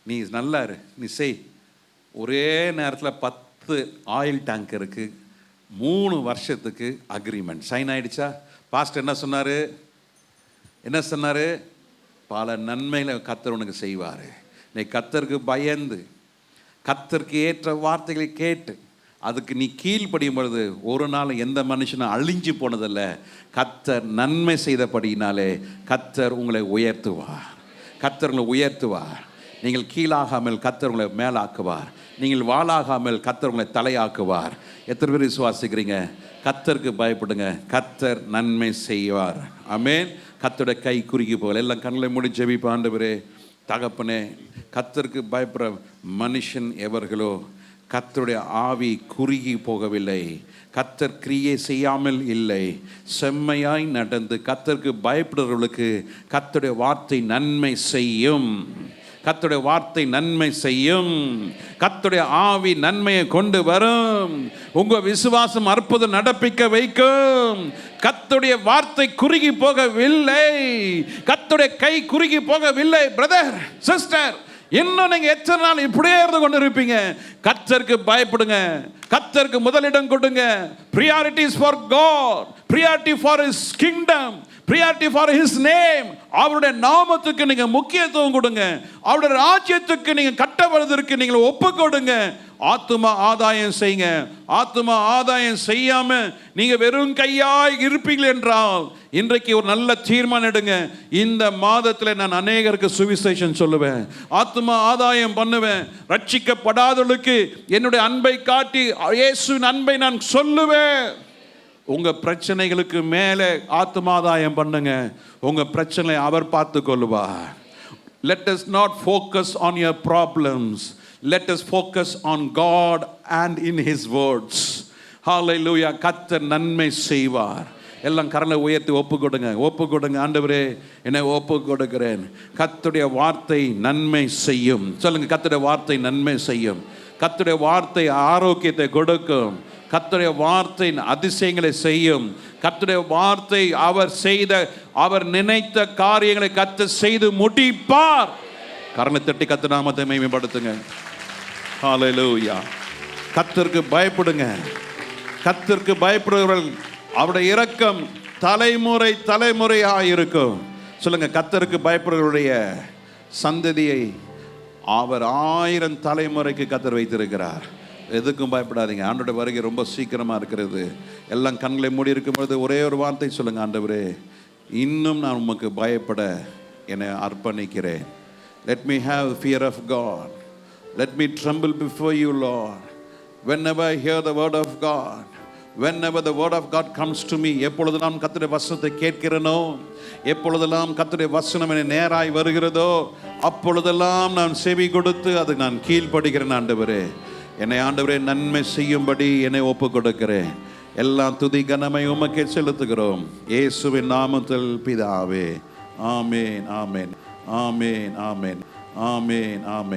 நீ நல்லா இரு, நீ செய். ஒரே நேரத்தில் 10 ஆயில் டேங்கருக்கு 3 வருஷத்துக்கு அக்ரிமெண்ட் சைன் ஆயிடுச்சா? பாஸ்டர் என்ன சொன்னார்? பல நன்மையில் கர்த்தர் உனக்கு செய்வார். நீ கர்த்தருக்கு பயந்து கர்த்தருக்கு ஏற்ற வார்த்தைகளை கேட்டு அதுக்கு நீ கீழ்ப்படியும் பொழுது ஒரு நாள் எந்த மனுஷனும் அழிஞ்சு போனதில்லை. கர்த்தர் நன்மை செய்தபடினாலே கர்த்தர் உங்களை உயர்த்துவார். கர்த்தர் உங்களை உயர்த்துவார். நீங்கள் கீழாகாமல் கர்த்தர் உங்களை மேலாக்குவார். நீங்கள் வாளாகாமல் கர்த்தர் உங்களை தலையாக்குவார். எத்தனை பேர் விசுவாசிக்கிறீங்க? கர்த்தருக்கு பயப்படுங்க, கர்த்தர் நன்மை செய்வார். ஆமென். கர்த்தருடைய கை குறுகி போகல. எல்லாம் கண்களை மூடி ஜெபிப்போம். ஆண்டவரே, தகப்பனே, கர்த்தருக்கு பயப்படுற மனுஷன் எவர்களோ கர்த்தருடைய ஆவி குறுகி போகவில்லை. கர்த்தர் கிரியை செய்யாமல் இல்லை. செம்மையாய் நடந்து கர்த்தருக்கு பயப்படுறவர்களுக்கு கர்த்தருடைய வார்த்தை நன்மை செய்யும். கர்த்தருடைய வார்த்தை நன்மை செய்யும். கர்த்தருடைய ஆவி நன்மையை கொண்டு வரும். உங்க விசுவாசம் அற்புதம் நடப்பிக்க வைக்கும். கர்த்தருடைய வார்த்தை குறுகி போகவில்லை. கர்த்தருடைய கை குறுகி போகவில்லை. பிரதர், சிஸ்டர், இன்னும் நீங்க எத்தனை நாள் இப்படியே இருந்து கொண்டு இருப்பீங்க? கர்த்தருக்கு பயப்படுங்க. கர்த்தருக்கு முதலிடம் கொடுங்க. priorities for God, priority for his kingdom, priority for his name. அவருடைய நாமத்துக்கு நீங்க முக்கியத்துவம் கொடுங்க. அவருடைய ராஜ்யத்துக்கு நீங்க கட்டப்படுவதற்கு நீங்கள் ஒப்பு கொடுங்க. ஆத்துமா ஆதாயம் செய்யுங்க. ஆத்துமா ஆதாயம் செய்யாம நீங்க வெறும் கையாய் இருப்பீர்கள் என்றால் இன்றைக்கு ஒரு நல்ல தீர்மானம் எடுங்க. இந்த மாதத்தில் நான் அநேகருக்கு சுவிசேஷம் சொல்லுவேன், ஆத்துமா ஆதாயம் பண்ணுவேன். ரட்சிக்கப்படாதவர்களுக்கு என்னுடைய அன்பை காட்டி இயேசுவின் அன்பை நான் சொல்லுவேன். உங்க பிரச்சனைகளுக்கு மேலே ஆத்துமாதாயம் பண்ணுங்க. உங்க பிரச்சனை அவர் பார்த்து கொள்வார். Let us not focus on your problems. Let us focus on God and in His words. Hallelujah. கர்த்தர் நன்மை செய்வார். எல்லாம் கரங்களை உயர்த்தி ஒப்பு கொடுங்க. ஆண்டவரே, என்னை ஒப்பு கொடுக்கிறேன். கர்த்தருடைய வார்த்தை நன்மை செய்யும். சொல்லுங்க, கர்த்தருடைய வார்த்தை நன்மை செய்யும். கர்த்தருடைய வார்த்தை ஆரோக்கியத்தை கொடுக்கும். கர்த்தருடைய வார்த்தை அதிசயங்களை செய்யும். கர்த்தருடைய வார்த்தை அவர் நினைத்த காரியங்களை கர்த்தர் செய்து முடிப்பார். கரங்களை தட்டி கர்த்தர் நாமத்தை மகிமைப்படுத்துங்க. ஹல்லேலூயா. கர்த்தருக்கு பயப்படுங்க. கர்த்தருக்கு பயப்படுகிறவர்கள் அவருடைய இரக்கம் தலைமுறையாக இருக்கும். சொல்லுங்க, கர்த்தருக்கு பயப்படுகிறவருடைய சந்ததியை அவர் 1000 தலைமுறைக்கு கர்த்தர் வைத்திருக்கிறார். எதுக்கும் பயப்படாதீங்க. ஆண்டோட வருகை ரொம்ப சீக்கிரமாக இருக்கிறது. எல்லாம் கண்களை மூடி இருக்கும்போது ஒரே ஒரு வார்த்தை சொல்லுங்கள், ஆண்டவரே, இன்னும் நான் உமக்கு பயப்பட என்னை அர்ப்பணிக்கிறேன். Let me have fear of God. Let me tremble before you, Lord. Whenever I hear the word of God, whenever the word of God comes to me, எப்பொழுதெல்லாம் கர்த்தருடைய வசனத்தை கேட்கிறேனோ, எப்பொழுதெல்லாம் கர்த்தருடைய வசனம் என்னை நேராய் வருகிறதோ, அப்பொழுதெல்லாம் நான் செவி கொடுத்து அது நான் கீழ்ப்படுகிறேன். ஆண்டவரே, என்னை ஆண்டவரே நன்மை செய்யும்படி என்னை ஒப்பு கொடுக்கிறேன். எல்லாம் துதி கனமை உமக்கே செலுத்துகிறோம். இயேசுவின் நாமத்தில் பிதாவே. ஆமேன், ஆமேன், ஆமேன், ஆமேன், ஆமேன், ஆமேன்.